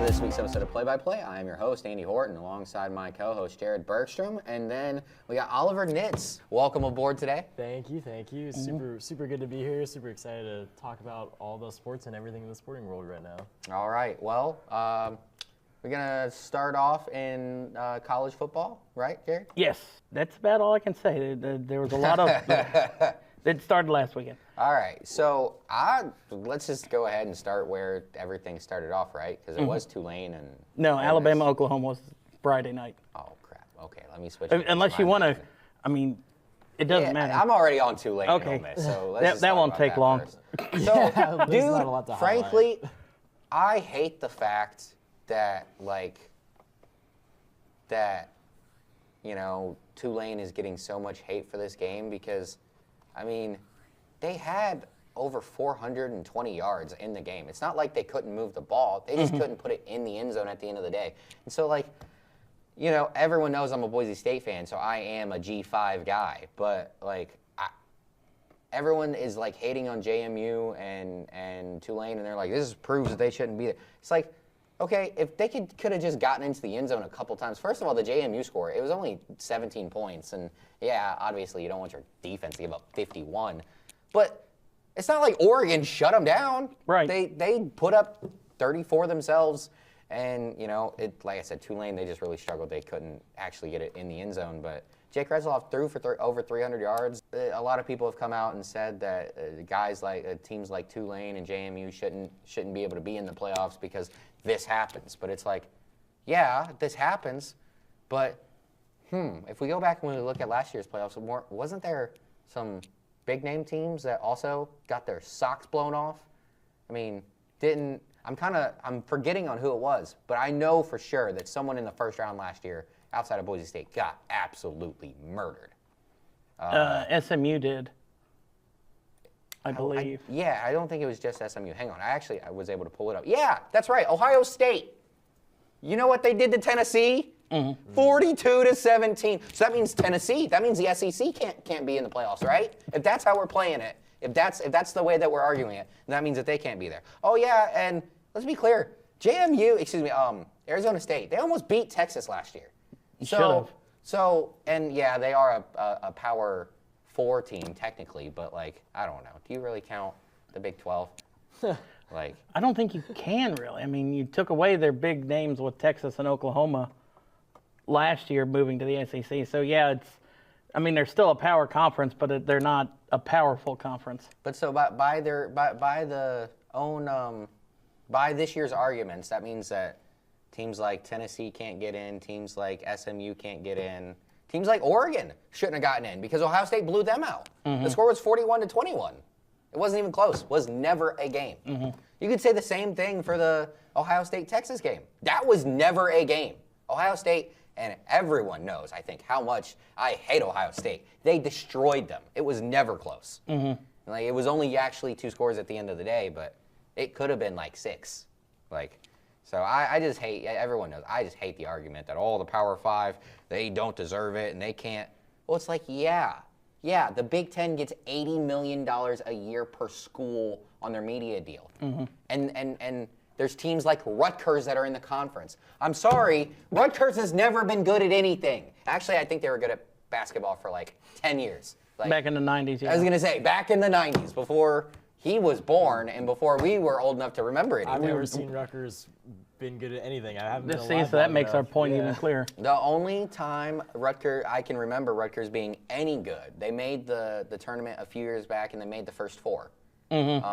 this week's episode of Play by Play. I am your host, Andy Horton, alongside my co-host, Jared Bergstrom. And then we got Oliver Nitz. Welcome aboard today. Thank you. It's super good to be here. Super excited to talk about all the sports and everything in the sporting world right now. All right. Well, we're going to start off in college football, right, Jared? Yes. That's about all I can say. There was a lot of... It started last weekend. All right, so let's just go ahead and start where everything started off, right? Because it was Tulane and... No, Alabama, Oklahoma was Friday night. Oh, crap. Okay, let me switch. Unless you want to, I mean, it doesn't matter. I'm already on Tulane Okay. and Ole Miss, so let's just that talk won't about take that long. first. So, There's not a lot to dude, frankly, I hate the fact that, Tulane is getting so much hate for this game because, I mean, they had over 420 yards in the game. It's not like they couldn't move the ball. They just couldn't put it in the end zone at the end of the day. And so, everyone knows I'm a Boise State fan, so I am a G5 guy. But, everyone is, hating on JMU and Tulane, and they're like, this proves that they shouldn't be there. It's like, okay, if they could have just gotten into the end zone a couple times. First of all, the JMU score, it was only 17 points. And, yeah, obviously you don't want your defense to give up 51. But it's not like Oregon shut them down. Right. They put up 34 themselves. And, like I said, Tulane, they just really struggled. They couldn't actually get it in the end zone. But Jake Retzloff threw for over 300 yards. A lot of people have come out and said that teams like Tulane and JMU shouldn't be able to be in the playoffs because this happens. But it's like, yeah, this happens. But, if we go back and we look at last year's playoffs, wasn't there some big-name teams that also got their socks blown off? I mean, I'm forgetting on who it was, but I know for sure that someone in the first round last year outside of Boise State got absolutely murdered. SMU did, I believe. I don't think it was just SMU. Hang on, I was able to pull it up. Yeah, that's right, Ohio State. You know what they did to Tennessee? 42-17. So that means Tennessee. That means the SEC can't be in the playoffs, right? If that's how we're playing it, if that's the way that we're arguing it, that means that they can't be there. Oh yeah, and let's be clear, Arizona State, they almost beat Texas last year. And yeah, they are a Power 4 team technically, but I don't know. Do you really count the Big 12? I don't think you can really. I mean, you took away their big names with Texas and Oklahoma last year moving to the SEC. So yeah, they're still a power conference, but they're not a powerful conference. But so by this year's arguments, that means that teams like Tennessee can't get in, teams like SMU can't get in, teams like Oregon shouldn't have gotten in because Ohio State blew them out. The score was 41-21. It wasn't even close. It was never a game. You could say the same thing for the Ohio State-Texas game. That was never a game. Ohio State, and everyone knows, I think, how much I hate Ohio State. They destroyed them. It was never close. It was only actually 2 scores at the end of the day, but it could have been 6. So I just hate, everyone knows, I just hate the argument that all the Power 5, they don't deserve it and they can't. Well, it's yeah, the Big Ten gets $80 million a year per school on their media deal. And there's teams like Rutgers that are in the conference. I'm sorry, Rutgers has never been good at anything. Actually, I think they were good at basketball for 10 years. Back in the 90s, yeah. I was going to say, back in the 90s, before he was born and before we were old enough to remember anything. I've never seen Rutgers been good at anything. I haven't been See, alive so that long makes our enough. point even clearer. The only time I can remember Rutgers being any good, they made the tournament a few years back and they made the first 4. And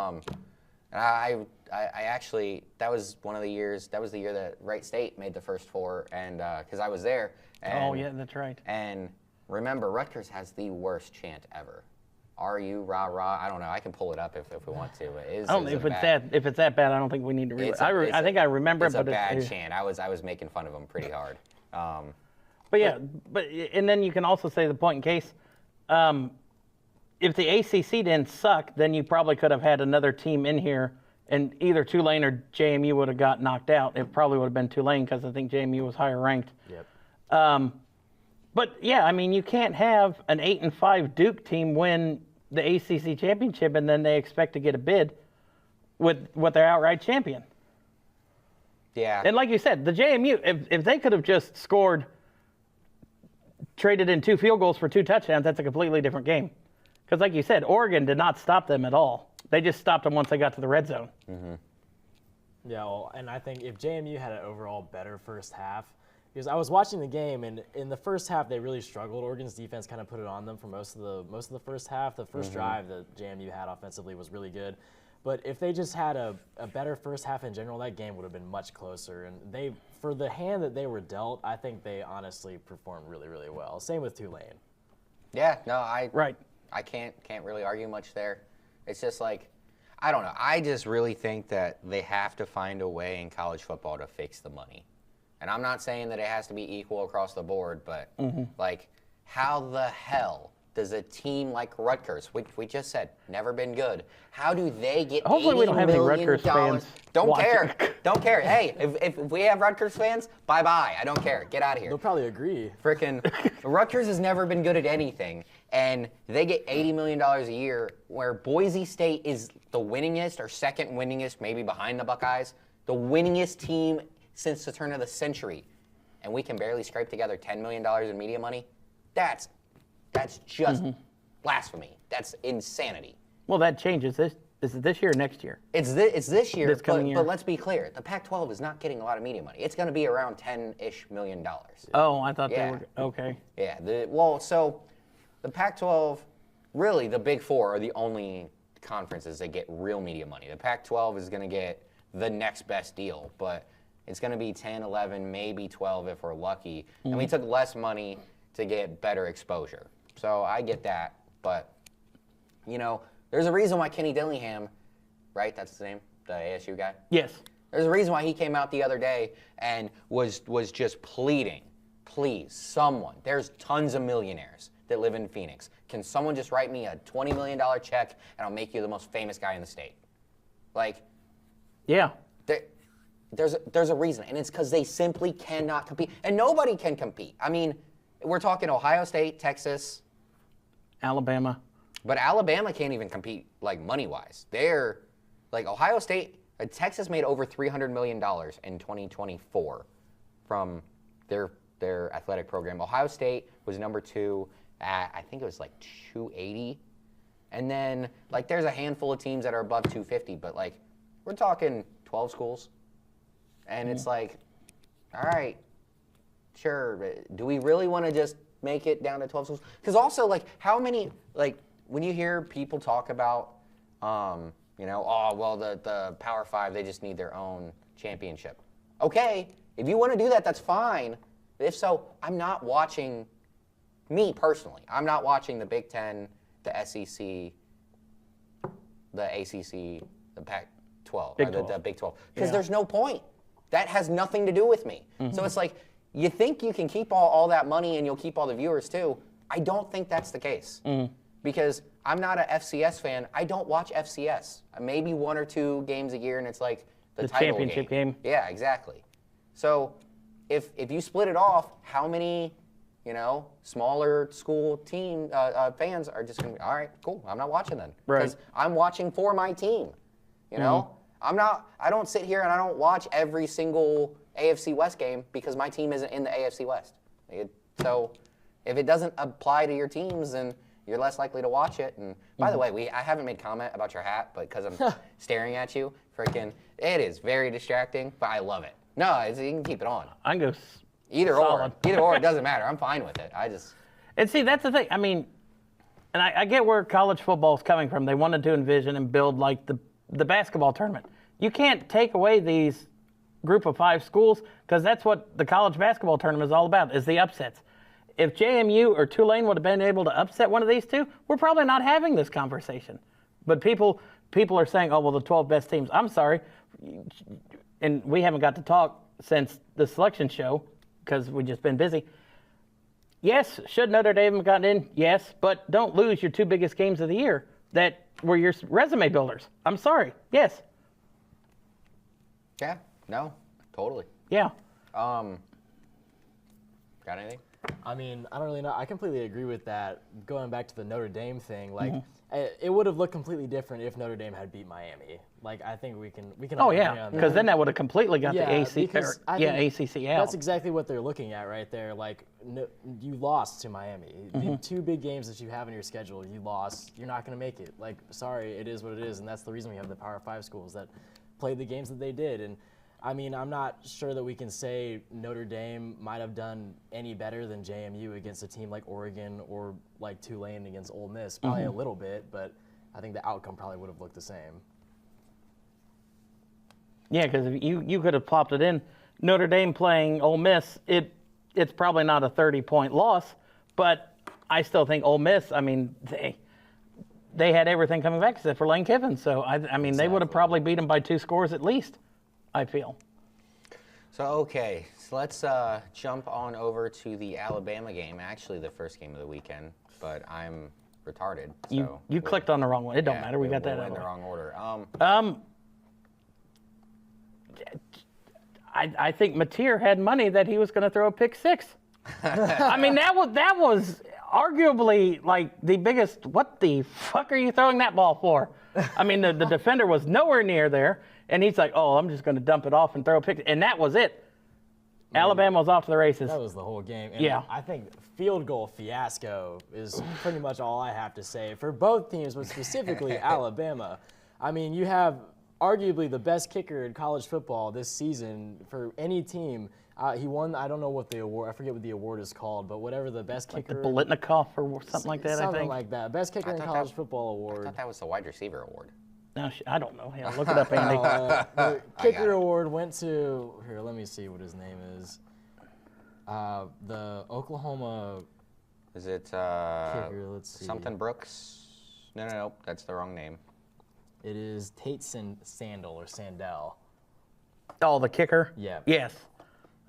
I actually, that was one of the years, that was the year that Wright State made the first 4, and because I was there. And, yeah, that's right. And remember, Rutgers has the worst chant ever. "Are-you, rah-rah?" I don't know. I can pull it up if we want to. If it's that bad, I don't think we need to read it. I think I remember it, but it's a bad chant. I was making fun of them pretty hard. And then you can also say the point in case, if the ACC didn't suck, then you probably could have had another team in here, and either Tulane or JMU would have got knocked out. It probably would have been Tulane because I think JMU was higher ranked. Yep. But yeah, you can't have an 8-5 Duke team win the ACC championship and then they expect to get a bid with their outright champion. Yeah. And like you said, the JMU, if they could have just traded in 2 field goals for 2 touchdowns, that's a completely different game. Because like you said, Oregon did not stop them at all. They just stopped them once they got to the red zone. Yeah, well, and I think if JMU had an overall better first half, because I was watching the game, and in the first half they really struggled. Oregon's defense kind of put it on them for most of the first half. The first drive that JMU had offensively was really good, but if they just had a better first half in general, that game would have been much closer. And for the hand that they were dealt, I think they honestly performed really, really well. Same with Tulane. Yeah, no, I can't really argue much there. It's just like, I don't know. I just really think that they have to find a way in college football to fix the money. And I'm not saying that it has to be equal across the board, but like, how the hell does a team like Rutgers, which we just said, never been good, how do they get Hopefully we don't have any $80 Rutgers million? fans Don't watching. care. Don't care. Hey, if we have Rutgers fans, bye-bye. I don't care. Get out of here. They'll probably agree. Frickin' Rutgers has never been good at anything, and they get $80 million a year, where Boise State is the winningest or second winningest, maybe behind the Buckeyes, the winningest team since the turn of the century, and we can barely scrape together $10 million in media money. That's just blasphemy. That's insanity. Well, that changes. Is it this year or next year? It's this year, This coming year. but let's be clear. The Pac-12 is not getting a lot of media money. It's going to be around $10-ish million. Oh, I thought Yeah. they were. Okay. Yeah. So the Pac-12, really, the Big Four are the only conferences that get real media money. The Pac-12 is going to get the next best deal, but it's going to be 10, 11, maybe 12 if we're lucky. And we took less money to get better exposure. So I get that, but, you know, there's a reason why Kenny Dillingham, right, that's his name, the ASU guy? Yes. There's a reason why he came out the other day and was just pleading, please, someone, there's tons of millionaires that live in Phoenix. Can someone just write me a $20 million check and I'll make you the most famous guy in the state? Like, Yeah. there's a reason, and it's because they simply cannot compete. And nobody can compete. I mean, we're talking Ohio State, Texas, Alabama. but Alabama can't even compete, like, money-wise. They're, like, Ohio State, Texas made over $300 million in 2024 from their athletic program. Ohio State was number 2 at, I think it was, like, 280. And then, like, there's a handful of teams that are above 250, but, like, we're talking 12 schools. And it's like, all right, sure, but do we really want to just make it down to 12 schools? Because also, like, how many, like, when you hear people talk about, you know, oh, well, the Power 5, they just need their own championship. Okay, if you want to do that, that's fine. But if so, I'm not watching, me personally, I'm not watching the Big Ten, the SEC, the ACC, the Pac-12, Big or 12. the Big 12, because Yeah. there's no point. That has nothing to do with me. So it's like, you think you can keep all that money and you'll keep all the viewers too. I don't think that's the case. Because I'm not an FCS fan. I don't watch FCS. Maybe 1 or 2 games a year, and it's like the title championship game. Yeah, exactly. So if you split it off, how many, you know, smaller school team fans are just going to be, all right, cool, I'm not watching then. Right. Because I'm watching for my team, you know? I don't sit here and I don't watch every single AFC West game because my team isn't in the AFC West. So if it doesn't apply to your teams, then you're less likely to watch it. And by the way, I haven't made comment about your hat, but because I'm staring at you, freaking, it is very distracting, but I love it. No, you can keep it on. I can go. Either Solid. or, it doesn't matter. I'm fine with it. And see, that's the thing. I mean, and I get where college football is coming from. They wanted to envision and build like the basketball tournament. You can't take away these group of 5 schools because that's what the college basketball tournament is all about, is the upsets. If JMU or Tulane would have been able to upset one of these 2, we're probably not having this conversation. But people are saying, oh, well, the 12 best teams. I'm sorry. And we haven't got to talk since the selection show because we've just been busy. Yes, should Notre Dame have gotten in? Yes, but don't lose your 2 biggest games of the year that were your resume builders. I'm sorry. Yes. Yeah, no, totally. Yeah. Got anything? I mean, I don't really know. I completely agree with that. Going back to the Notre Dame thing, like it would have looked completely different if Notre Dame had beat Miami. Like I think we can. Oh all agree yeah, on because then that would have completely got Yeah, the AC because I think ACC out. That's exactly what they're looking at right there. Like, no, you lost to Miami. The 2 big games that you have in your schedule, you lost. You're not going to make it. Like, sorry, it is what it is, and that's the reason we have the Power 5 schools that played the games that they did. And I mean, I'm not sure that we can say Notre Dame might have done any better than JMU against a team like Oregon or like Tulane against Ole Miss. Probably a little bit, but I think the outcome probably would have looked the same. Yeah, because if you could have plopped it in. Notre Dame playing Ole Miss, it's probably not a 30-point loss, but I still think Ole Miss, I mean, they had everything coming back except for Lane Kiffin. So, I mean, they would have probably beat them by 2 scores at least, I feel. So, okay, so let's jump on over to the Alabama game, actually the first game of the weekend, but I'm retarded. So You clicked on the wrong one. It don't matter. We got that in out of the the way. wrong order. I think Mateer had money that he was going to throw a pick 6. I mean, that was arguably like the biggest. What the fuck are you throwing that ball for? I mean, the defender was nowhere near there, and he's like, "Oh, I'm just going to dump it off and throw a pick," and that was it. Alabama was off to the races. That was the whole game. And Yeah. I think field goal fiasco is pretty much all I have to say for both teams, but specifically Alabama. I mean, you have arguably the best kicker in college football this season for any team. He won, I don't know what the award, I forget what the award is called, but whatever the best Like kicker. the Bolitnikoff or something like that, I Something think. like that. Best kicker in thought college that- football I award. thought that was the wide receiver award. No, I don't know. Yeah, look it up, Andy. The kicker it. award went to, here, let me see what his name is. The Oklahoma Is it kicker, let's see. something Brooks? No, that's the wrong name. It is Tate Sandel or Sandell. Oh, the kicker? Yeah. Yes.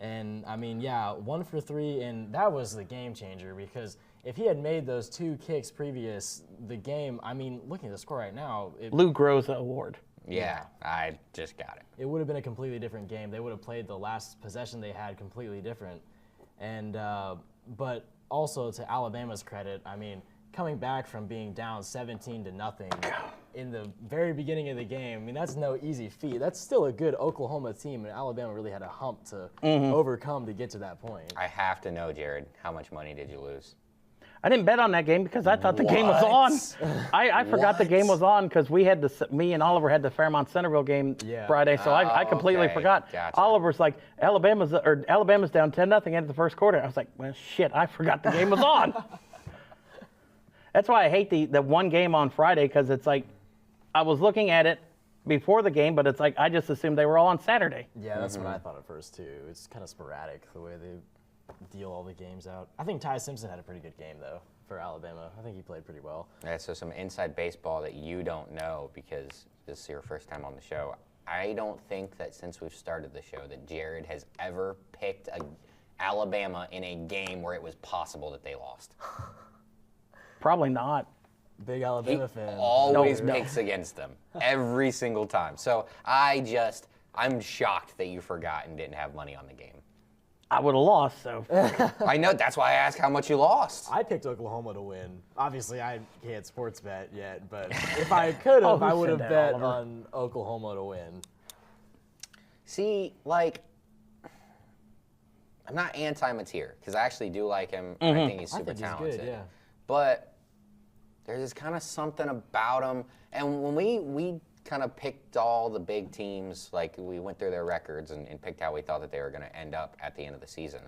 And I mean, yeah, 1 for 3, and that was the game changer because if he had made those 2 kicks previous, the game, I mean, looking at the score right now, Lou Groza Award. Yeah, I just got it. it would have been a completely different game. They would have played the last possession they had completely different. And but also to Alabama's credit, I mean, coming back from being down 17-0 in the very beginning of the game, I mean, that's no easy feat. That's still a good Oklahoma team, and Alabama really had a hump to overcome to get to that point. I have to know, Jared, how much money did you lose? I didn't bet on that game because I thought the game was on. I forgot the game was on because me and Oliver had the Fairmont Centerville game Yeah. Friday, so I completely okay. forgot. Gotcha. Oliver's like, Alabama's down 10-0 into the first quarter. I was like, well, shit, I forgot the game was on. That's why I hate the one game on Friday because it's like, I was looking at it before the game, but it's like I just assumed they were all on Saturday. Yeah, that's what I thought at first, too. It's kind of sporadic the way they deal all the games out. I think Ty Simpson had a pretty good game, though, for Alabama. I think he played pretty well. Yeah, so some inside baseball that you don't know because this is your first time on the show. I don't think that since we've started the show that Jared has ever picked Alabama in a game where it was possible that they lost. Probably not. Big He Alabama fan. always No. picks against them every single time. So I'm shocked that you forgot and didn't have money on the game. I would have lost, so. I know, that's why I asked how much you lost. I picked Oklahoma to win. Obviously, I can't sports bet yet, but if I could have, who I would said have that, bet Oliver? on Oklahoma to win. See, like, I'm not anti-Mateer because I actually do like him. I think he's I super think he's talented. good, yeah. But there's just kind of something about him. And when we kind of picked all the big teams, like we went through their records and picked how we thought that they were going to end up at the end of the season,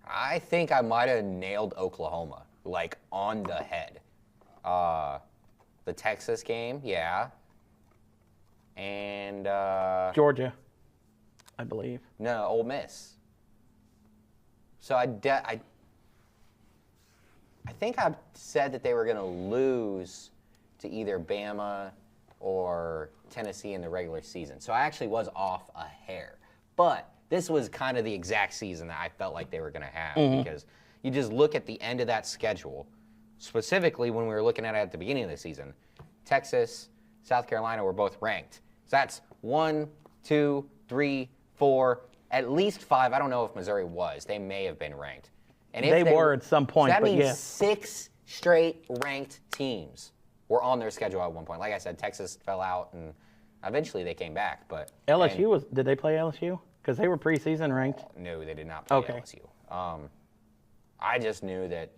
I think I might have nailed Oklahoma, like on the head. The Texas game, yeah. And Georgia, I believe. no, Ole Miss. So I think I said that they were going to lose to either Bama or Tennessee in the regular season. So I actually was off a hair. But this was kind of the exact season that I felt like they were going to have because you just look at the end of that schedule, specifically when we were looking at it at the beginning of the season. Texas, South Carolina were both ranked. So that's 1, 2, 3, 4, at least 5. I don't know if Missouri was. They may have been ranked. And if They were at some point, that but means yeah. 6 straight ranked teams were on their schedule at one point. Like I said, Texas fell out, and eventually they came back. But LSU did they play LSU? Because they were preseason ranked. no, they did not play Okay. LSU. I just knew that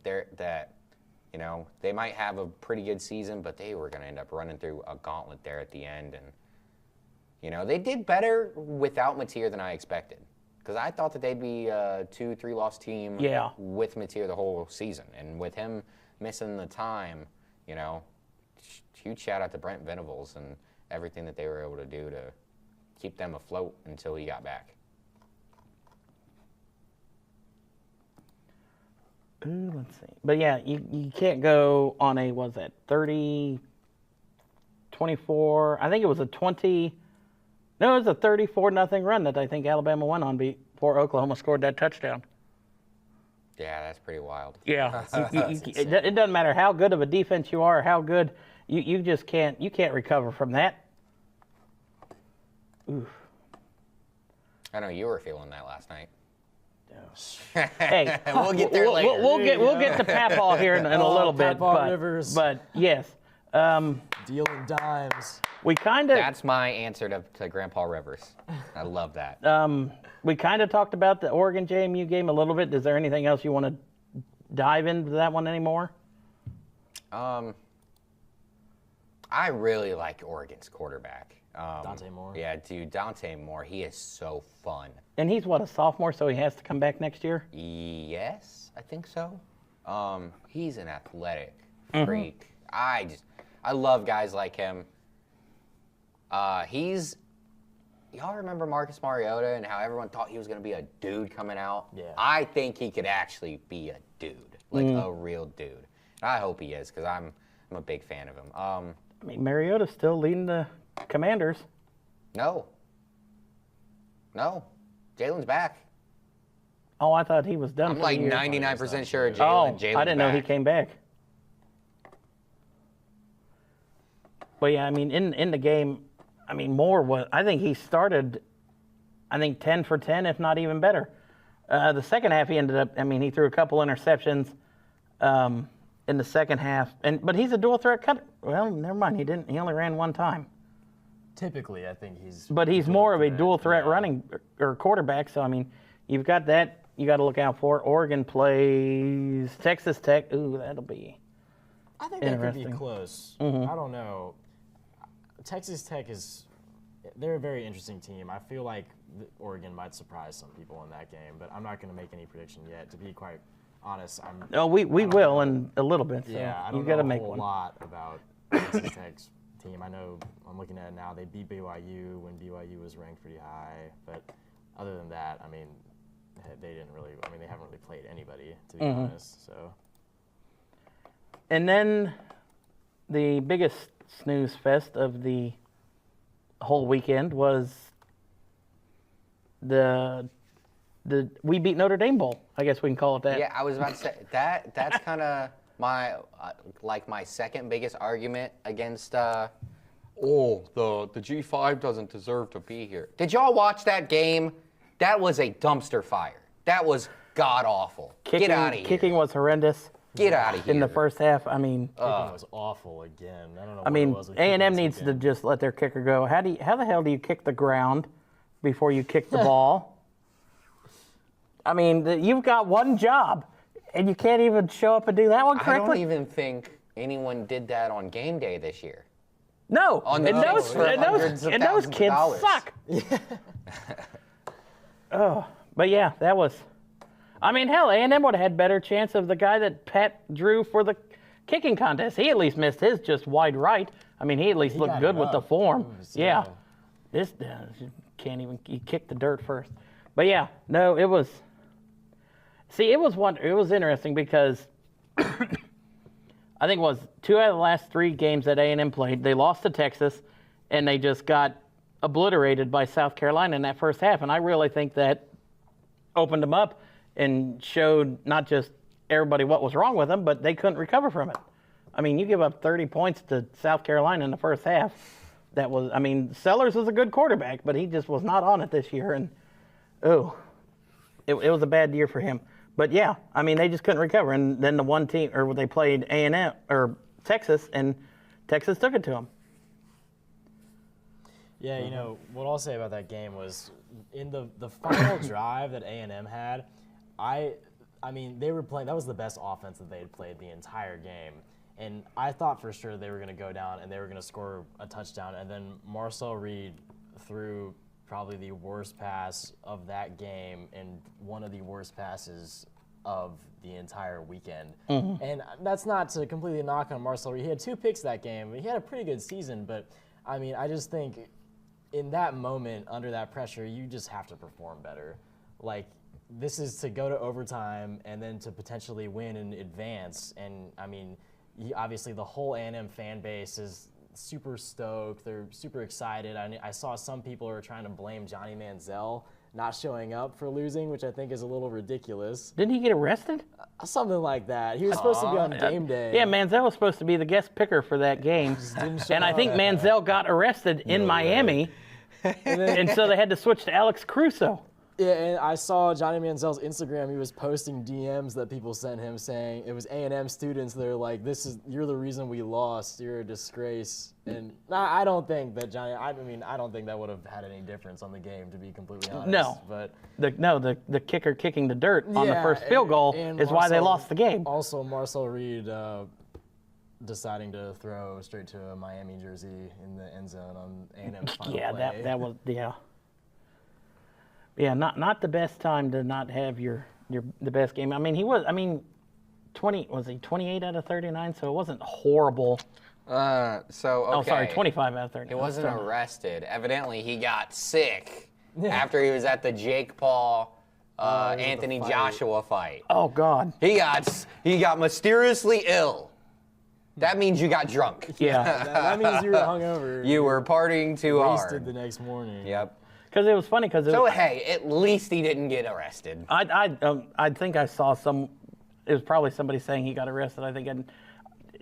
they might have a pretty good season, but they were going to end up running through a gauntlet there at the end. And they did better without Mateer than I expected, because I thought that they'd be a 2-3 loss team with Mateer the whole season, and with him missing the time, huge shout out to Brent Venables and everything that they were able to do to keep them afloat until he got back. Let's see. But yeah, you can't go on a, 30, 24, I think it was a 34-0 run that I think Alabama won on before Oklahoma scored that touchdown. Yeah, that's pretty wild. Yeah. It doesn't matter how good of a defense you are, how good, you just can't recover from that. Oof. I know you were feeling that last night. Hey, We'll get there later. We'll get to Papaw here in a little bit. Papaw Rivers. But yes. Dealing dimes. We kind of That's my answer to Grandpa Rivers. I love that. we kind of talked about the Oregon JMU game a little bit. Is there anything else you want to dive into that one anymore? I really like Oregon's quarterback. Dante Moore. Yeah, dude, Dante Moore. He is so fun. And he's a sophomore, so he has to come back next year? Yes, I think so. He's an athletic freak. I love guys like him. Y'all remember Marcus Mariota and how everyone thought he was going to be a dude coming out? Yeah. I think he could actually be a dude, like a real dude. And I hope he is, because I'm a big fan of him. I mean, Mariota's still leading the Commanders. No. Jalen's back. Oh, I thought he was done. I'm for like the year. 99% sure Oh, Jalen's I didn't know he back. came back. But yeah, I mean, in the game, I mean, I think he started, 10 for 10, if not even better. The second half, he ended up, he threw a couple interceptions in the second half. But he's a dual threat cutter. Well, never mind. He only ran one time. Typically, I think he's. But he's more of a dual threat running or quarterback. So, you've got that you got to look out for. Oregon plays Texas Tech. Ooh, that'll be I think that could be interesting. close. I don't know. Texas Tech they're a very interesting team. I feel like Oregon might surprise some people in that game, but I'm not going to make any prediction yet. To be quite honest, we will in a little bit. So yeah, I you don't got to know make a whole one. lot about Texas Tech's team. I know I'm looking at it now. They beat BYU when BYU was ranked pretty high, but other than that, they didn't really. They haven't really played anybody, to be honest. So. And then the biggest snooze fest of the whole weekend was the We Beat Notre Dame Bowl. I guess we can call it that. Yeah, I was about to say that. That's kind of my my second biggest argument against. The G5 doesn't deserve to be here. Did y'all watch that game? That was a dumpster fire. That was god awful. Get out of here. Kicking was horrendous Get out of here. in the first half. Kicking was awful again. I don't know. What it was with A&M kicking needs this to weekend. just let their kicker go. How the hell do you kick the ground before you kick the ball? You've got one job, and you can't even show up and do that one I correctly. don't even think anyone did that on game day this year. No, On and the those field for hundreds of and those thousands of kids dollars. suck. But yeah, that was. Hell, A&M would have had better chance of the guy that Pat drew for the kicking contest. He at least missed his just wide right. He at least looked got good it with the up. form. Yeah. This can't even. He kicked the dirt first. But yeah, no, it was. See, it was interesting because I think it was 2 out of the last 3 games that A&M played. They lost to Texas, and they just got obliterated by South Carolina in that first half. And I really think that opened them up and showed not just everybody what was wrong with them, but they couldn't recover from it. You give up 30 points to South Carolina in the first half. That was, Sellers was a good quarterback, but he just was not on it this year. And, it was a bad year for him. But yeah, I mean, they just couldn't recover. And then the one team, or they played A&M or Texas, and Texas took it to them. Yeah, you know, what I'll say about that game was in the final drive that A&M had, I mean, they were playing, that was the best offense that they had played the entire game. And I thought for sure they were going to go down and they were going to score a touchdown. And then Marcel Reed threw probably the worst pass of that game and one of the worst passes of the entire weekend. And that's not to completely knock on Marcel Reed. He had 2 picks that game. He had a pretty good season, but I mean, I just think in that moment, under that pressure, you just have to perform better. Like, this is to go to overtime and then to potentially win and advance. And I mean, obviously the whole A&M fan base is super stoked. They're super excited. I saw some people are trying to blame Johnny Manziel not showing up for losing, which I think is a little ridiculous. Didn't he get arrested? Something like that. He was supposed to be on game day. Yeah, Manziel was supposed to be the guest picker for that game. And I think Manziel got arrested in Miami. And so they had to switch to Alex Caruso. Yeah, and I saw Johnny Manziel's Instagram. He was posting DMs that people sent him saying it was A&M students. They're like, you're the reason we lost. You're a disgrace. And I don't think that I don't think that would have had any difference on the game, to be completely honest. No. But the kicker kicking the dirt on the first field goal is why they lost the game. Also, Marcel Reed deciding to throw straight to a Miami jersey in the end zone on A&M's final play. that was Yeah, not the best time to not have the best game. I mean, was he 28 out of 39, so it wasn't horrible. Okay. Oh, sorry, 25 out of 39. He wasn't arrested. Evidently, he got sick after he was at the Jake Paul Anthony Joshua fight. Oh God. He got mysteriously ill. That means you got drunk. Yeah. that means you were hungover. You were partying too hard. Wasted the next morning. Yep. Because it was funny. Hey, at least he didn't get arrested. I think I saw it was probably somebody saying he got arrested. I think.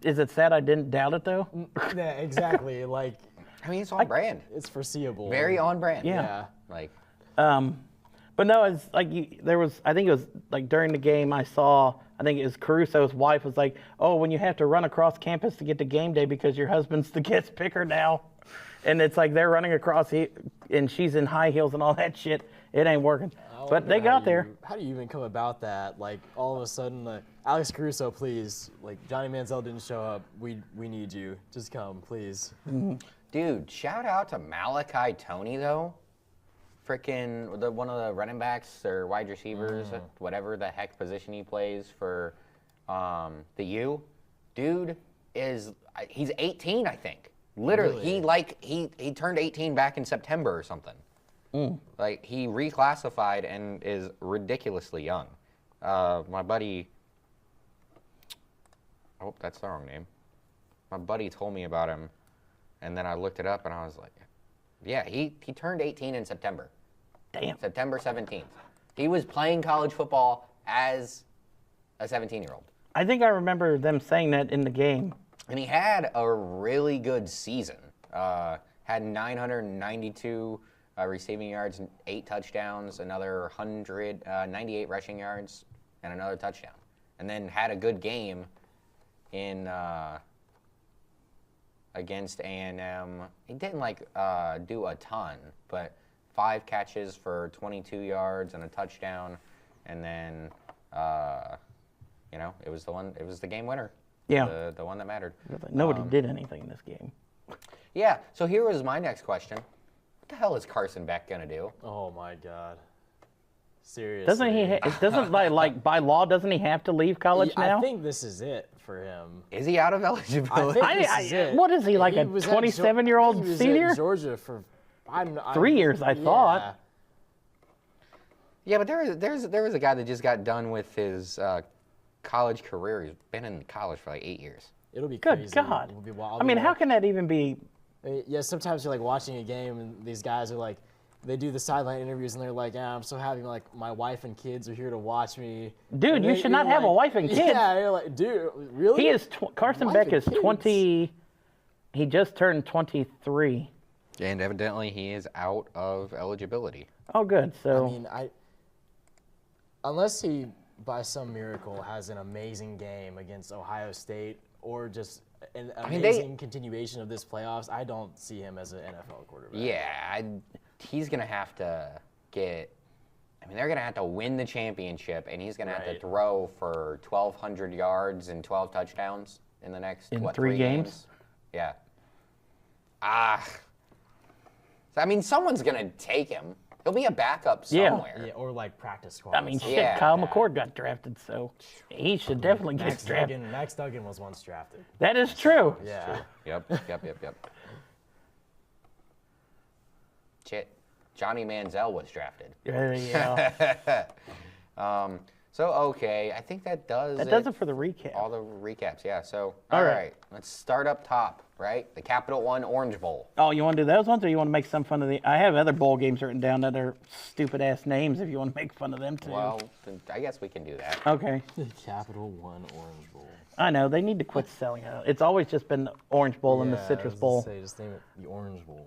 Is it sad I didn't doubt it though? Yeah, exactly. Like, I mean, it's on brand. it's foreseeable. Very on brand. Yeah. Like. But no, it's like I think it was like during the game I think it was Caruso's wife was like, oh, when you have to run across campus to get to game day because your husband's the guest picker now. And it's like they're running across, and she's in high heels and all that shit. It ain't working. But they got there. How do you even come about that? Like, all of a sudden, Alex Caruso, please. Like, Johnny Manziel didn't show up. We need you. Just come, please. Dude, shout out to Malachi Tony, though. Freaking one of the running backs or wide receivers, whatever the heck position he plays for the U. Dude he's 18, I think. Literally, Really? he turned 18 back in September or something. Like, he reclassified and is ridiculously young. My buddy, oh, that's the wrong name. My buddy told me about him, and then I looked it up, and I was like, yeah, he turned 18 in September. Damn. September 17th. He was playing college football as a 17-year-old. I think I remember them saying that in the game. And he had a really good season. Had 992 receiving yards, 8 touchdowns, another 98 rushing yards, and another touchdown. And then had a good game in against A&M. He didn't do a ton, but 5 catches for 22 yards and a touchdown, and then it was the game winner. Yeah. The one that mattered. Nobody did anything in this game. Yeah, so here was my next question. What the hell is Carson Beck going to do? Oh, my God. Seriously. Doesn't he? Doesn't by law? Doesn't he have to leave college now? I think this is it for him. Is he out of eligibility? I think this is it. What is he, like He a was at 27-year-old he was senior? at Georgia for 3 years, I thought. Yeah, but there was a guy that just got done with his college career. He's been in college for like 8 years. It'll be Good crazy. God. It'll be wild. I mean, how can that even be? Yeah, sometimes you're like watching a game and these guys are like, they do the sideline interviews and they're like, yeah, I'm so happy. Like, my wife and kids are here to watch me. Dude, you should not have a wife and kids. Yeah, you're like, dude, really? He is Carson Wife Beck and is kids? 20. He just turned 23. And evidently he is out of eligibility. Oh, good. So I mean, unless he by some miracle, has an amazing game against Ohio State or just an mean, amazing continuation of this playoffs, I don't see him as an NFL quarterback. Yeah, he's going to have to get. I mean, they're going to have to win the championship, and he's going to have to Right. throw for 1,200 yards and 12 touchdowns in the next, In what, 3 games? Yeah. I mean, someone's going to take him. He'll be a backup Yeah. somewhere. Yeah, or like practice squad. I mean, shit, Yeah. Kyle McCord got drafted, so he should definitely get Max drafted. Duggan, Max Duggan was once drafted. That is true. Yeah. Yep. Shit. Johnny Manziel was drafted. Yeah. So, okay, I think that does That does it for the recap. all the recaps. Yeah, so, All all right. right. Let's start up top, right? The Capital One Orange Bowl. Oh, you want to do those ones, or you want to make some fun of the? I have other bowl games written down that are stupid ass names. If you want to make fun of them too. Well, then I guess we can do that. Okay. The Capital One Orange Bowl. I know they need to quit selling it. It's always just been the Orange Bowl and the Citrus Bowl. Just name it the Orange Bowl.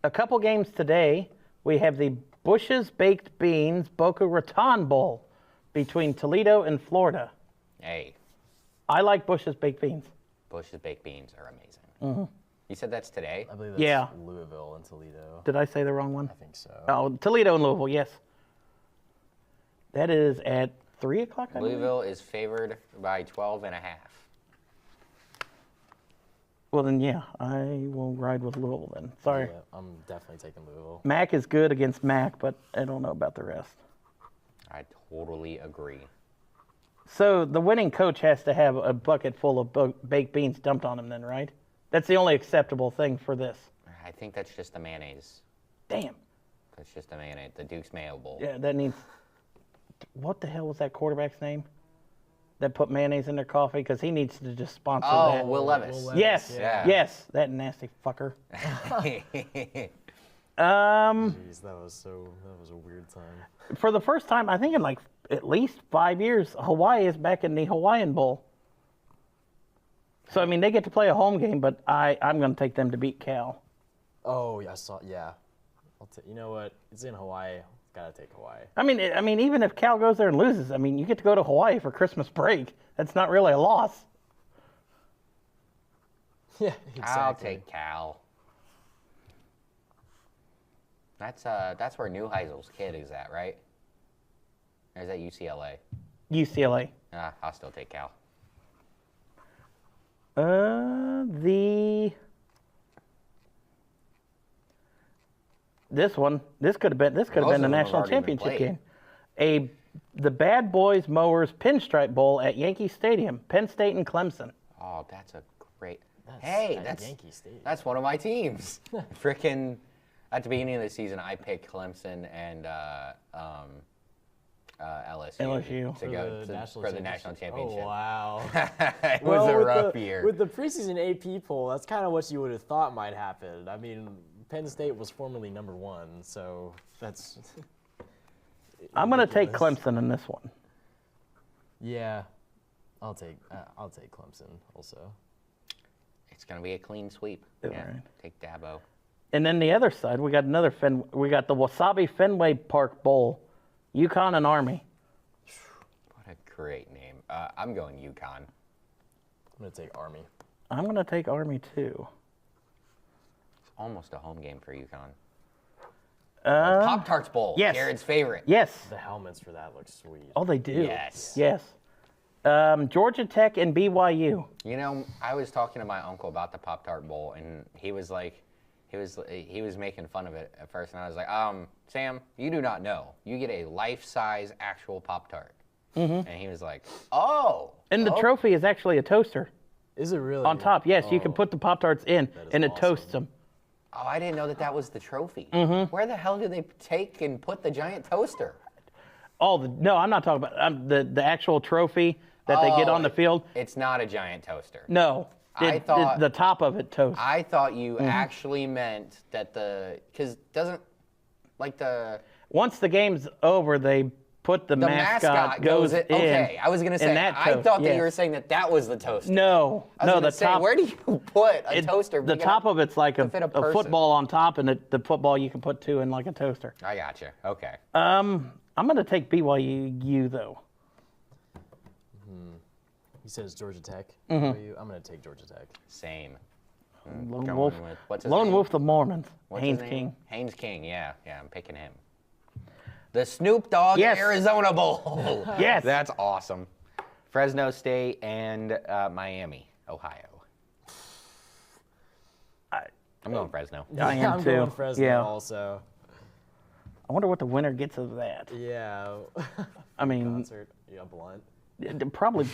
A couple games today. We have the Bush's Baked Beans Boca Raton Bowl between Toledo and Florida. Hey, I like Bush's Baked Beans. Bush's baked beans are amazing. You said that's today? I believe that's Yeah. Louisville and Toledo. Did I say the wrong one? I think so. Oh, Toledo and Louisville, yes. That is at 3 o'clock, I believe? Louisville is favored by 12 and a half. Well, then, yeah, I will ride with Louisville then. Sorry. Yeah, I'm definitely taking Louisville. Mac is good against Mac, but I don't know about the rest. I totally agree. So the winning coach has to have a bucket full of baked beans dumped on him then, right? That's the only acceptable thing for this. I think that's just the mayonnaise. Damn. That's just the mayonnaise, the Duke's Mayo Bowl. Yeah, that needs... What the hell was that quarterback's name that put mayonnaise in their coffee? Because he needs to just sponsor Oh, that. Will Levis. Will Levis. Yes, Yeah. yes, that nasty fucker. Jeez, that was a weird time. For the first time, I think in like at least 5 years, Hawaii is back in the Hawaiian Bowl. So, I mean, they get to play a home game, but I'm going to take them to beat Cal. Oh, yeah, I saw. Yeah, you know what? It's in Hawaii. Gotta take Hawaii. I mean, even if Cal goes there and loses, I mean, you get to go to Hawaii for Christmas break. That's not really a loss. Yeah, exactly. I'll take Cal. That's where Neuheisel's kid is at, right? Or is that UCLA? UCLA. I'll still take Cal. This could have been Most the of them have national already been championship played. game. The Bad Boys Mowers Pinstripe Bowl at Yankee Stadium, Penn State and Clemson. Oh, that's a great. That's Hey, at that's Yankee Stadium. That's one of my teams. Frickin' at the beginning of the season, I picked Clemson and LSU, LSU. to go for the national championship. Oh wow. It was a with rough the, year. With the preseason AP poll, that's kind of what you would have thought might happen. I mean, Penn State was formerly number 1, so that's. I'm going to take ridiculous. Clemson in this one. Yeah, I'll take Clemson also. It's gonna be a clean sweep. All Yeah, right. take Dabo. And then the other side, we got we got the Wasabi Fenway Park Bowl, UConn and Army. What a great name. I'm going UConn. I'm gonna take Army. I'm going to take Army too. It's almost a home game for UConn. Pop Tarts Bowl. yes. Jared's favorite. Yes. The helmets for that look sweet. Oh, they do. Yes. Yes. Georgia Tech and BYU. You know, I was talking to my uncle about the Pop Tart Bowl, and he was like, he was making fun of it at first, and I was like, Sam, you do not know. You get a life-size actual Pop Tart. And he was like, oh. And the trophy is actually a toaster Is it really? on top. Yes, you can put the Pop Tarts in, is and it awesome. toasts them. Oh, I didn't know that was the trophy. Where the hell did they take and put the giant toaster? No, I'm not talking about the actual trophy that they get on the field. It's not a giant toaster. No, I thought- the top of it toasts. I thought you actually meant that because doesn't, like Once the game's over, they put the mascot goes in. Okay, I was going to say, and that I toast- thought that yes. you were saying that was the toaster. No, I was no, gonna the say, top. where do you put a toaster? The big top enough of it's like a fit a person? football on top, and the football you can put two in like a toaster. I gotcha. Okay. I'm gonna take BYU though. He says Georgia Tech. Mm-hmm. I'm going to take Georgia Tech. Same. Lone Going Wolf. with- what's his Lone name? Wolf the Mormons. What's Haynes his name? King. Haynes King, yeah, I'm picking him. The Snoop Dogg Yes. Arizona Bowl. Yes. That's awesome. Fresno State and Miami, Ohio. I'm going Fresno. I am I'm too. going Fresno Yeah. also. I wonder what the winner gets of that. Yeah. I mean, Concert. Yeah, blunt. probably.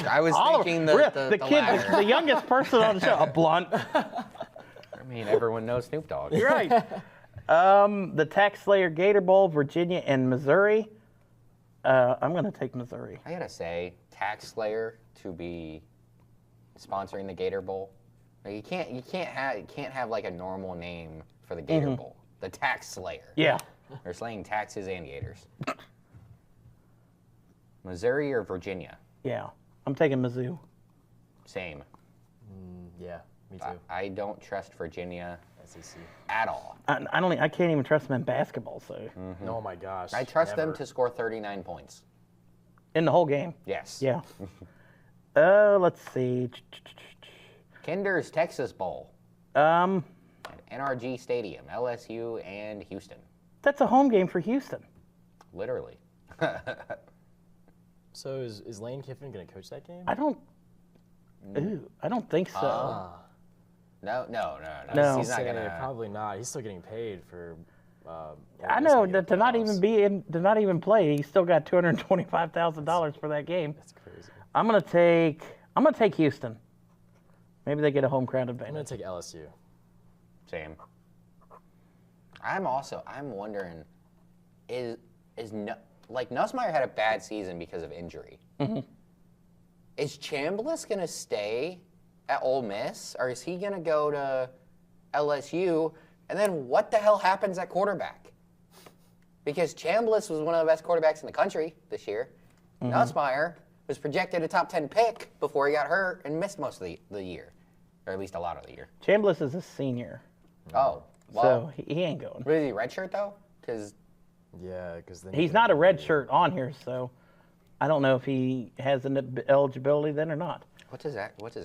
I was all of- thinking real- the kid, latter. the youngest person on the show, a blunt. I mean, everyone knows Snoop Dogg. You're right. The Tax Slayer Gator Bowl, Virginia and Missouri. I'm going to take Missouri. I gotta say, Tax Slayer to be sponsoring the Gator Bowl. Like, you can't have like a normal name for the Gator Bowl. The Tax Slayer. Yeah. They're slaying taxes and gators. Missouri or Virginia? Yeah. I'm taking Mizzou. Same. Yeah, me too. I don't trust Virginia SEC. at all. I can't even trust them in basketball. So Oh my gosh. I trust them never. to score 39 points. in the whole game. Yes. Yeah. Let's see. Kinder's Texas Bowl Um, at NRG Stadium, LSU and Houston. that's a home game for Houston. Literally. So is Lane Kiffin going to coach that game? I don't think so. No. No. He's not Say, gonna. probably not. He's still getting paid for. I know that to not even play, he still got $225,000 for that game. That's crazy. I'm gonna take Houston. Maybe they get a home crowd I'm going advantage. to take LSU. Same. I'm wondering, like Nussmeier had a bad season because of injury. Is Chambliss gonna stay at Ole Miss, or is he gonna go to LSU? And then what the hell happens at quarterback? Because Chambliss was one of the best quarterbacks in the country this year. Nussmeier was projected a top 10 pick before he got hurt and missed most of the year, or at least a lot of the year. Chambliss is a senior, Oh, well, so he ain't going. was he redshirt though? Because Yeah, because then He's not a red shirt on here, so I don't know if he has an eligibility then or not. what's his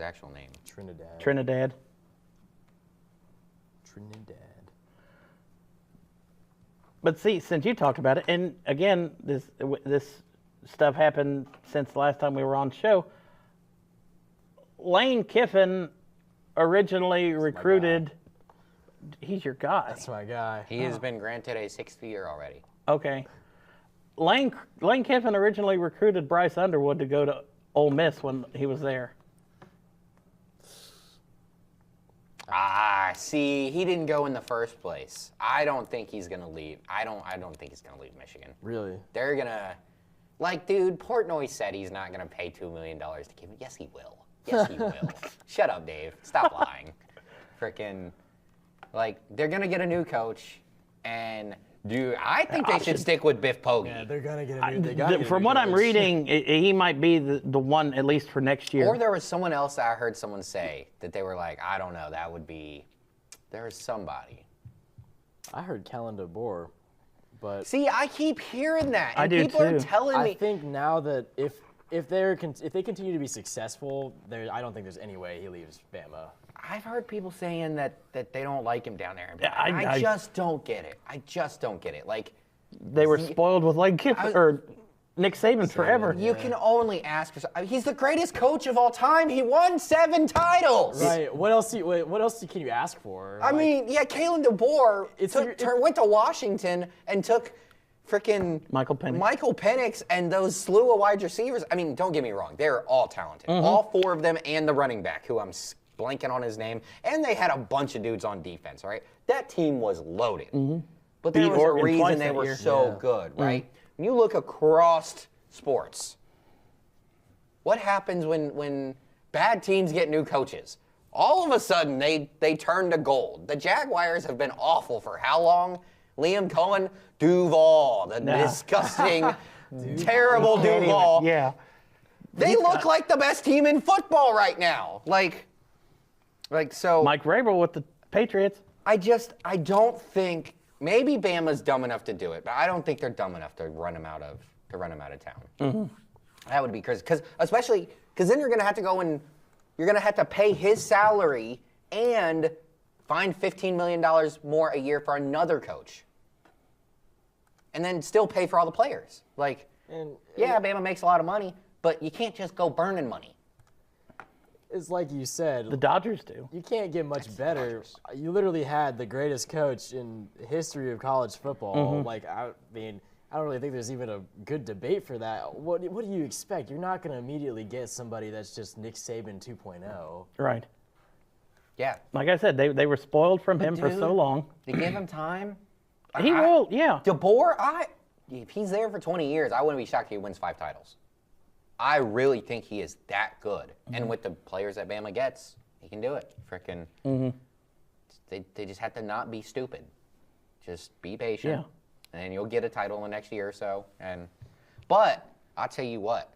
actual name? Trinidad. Trinidad. But see, since you talked about it, and again, this stuff happened since the last time we were on the show. Lane Kiffin originally recruited. He's your guy. That's my guy. He has been granted a 6th year already. Okay. Lane Kiffin originally recruited Bryce Underwood to go to Ole Miss when he was there. See, he didn't go in the first place. I don't think he's gonna leave. I don't think he's gonna leave Michigan. Really? They're gonna, dude. Portnoy said he's not gonna pay $2 million to keep him. Yes, he will. Yes, he will. Shut up, Dave. Stop lying. Frickin', they're gonna get a new coach, and dude, I think they should stick with Biff Poggi. Yeah, they're gonna get a new. They gotta get a From new what I'm coach. reading, he might be the one at least for next year. Or there was someone else that I heard someone say that they were like, I don't know, that would be. There was somebody. I heard Kellen DeBoer, but See, I keep hearing that, and I do people are too. telling I me. think now that if they continue to be successful, I don't think there's any way he leaves Bama. I've heard people saying that they don't like him down there. Yeah, I just don't get it. I just don't get it. They were spoiled with Lane Kiffin or Nick Saban forever. You can only ask for. He's the greatest coach of all time. He won 7 titles. Right. What else can you ask for? I mean, yeah, Kalen DeBoer went to Washington and took freaking Michael Penix and those slew of wide receivers. I mean, don't get me wrong. They're all talented. All 4 of them and the running back, who I'm blanking on his name. And they had a bunch of dudes on defense, right? That team was loaded. But there Beat was a Oregon twice reason they that were year. so good, right? When you look across sports, what happens when bad teams get new coaches? All of a sudden, they turn to gold. The Jaguars have been awful for how long? Liam Cohen, Duval, the disgusting, terrible Duval. Yeah. They look like the best team in football right now. So. Mike Vrabel with the Patriots. I don't think. Maybe Bama's dumb enough to do it, but I don't think they're dumb enough to run him out of town. That would be crazy. Because especially Because then you're going to have to you're going to have to pay his salary and find $15 million more a year for another coach. And then still pay for all the players. Like, Bama makes a lot of money, but you can't just go burning money. It's like you said. The Dodgers do. You can't get much better. You literally had the greatest coach in the history of college football. Like, I mean, I don't really think there's even a good debate for that. What do you expect? You're not going to immediately get somebody that's just Nick Saban 2.0. Right. Yeah. Like I said, they were spoiled from him for so long. To give him time. He will, yeah. DeBoer, if he's there for 20 years, I wouldn't be shocked if he wins 5 titles. I really think he is that good. And with the players that Bama gets, he can do it. Frickin'. They just have to not be stupid. Just be patient. Yeah. And you'll get a title in the next year or so. But I'll tell you what,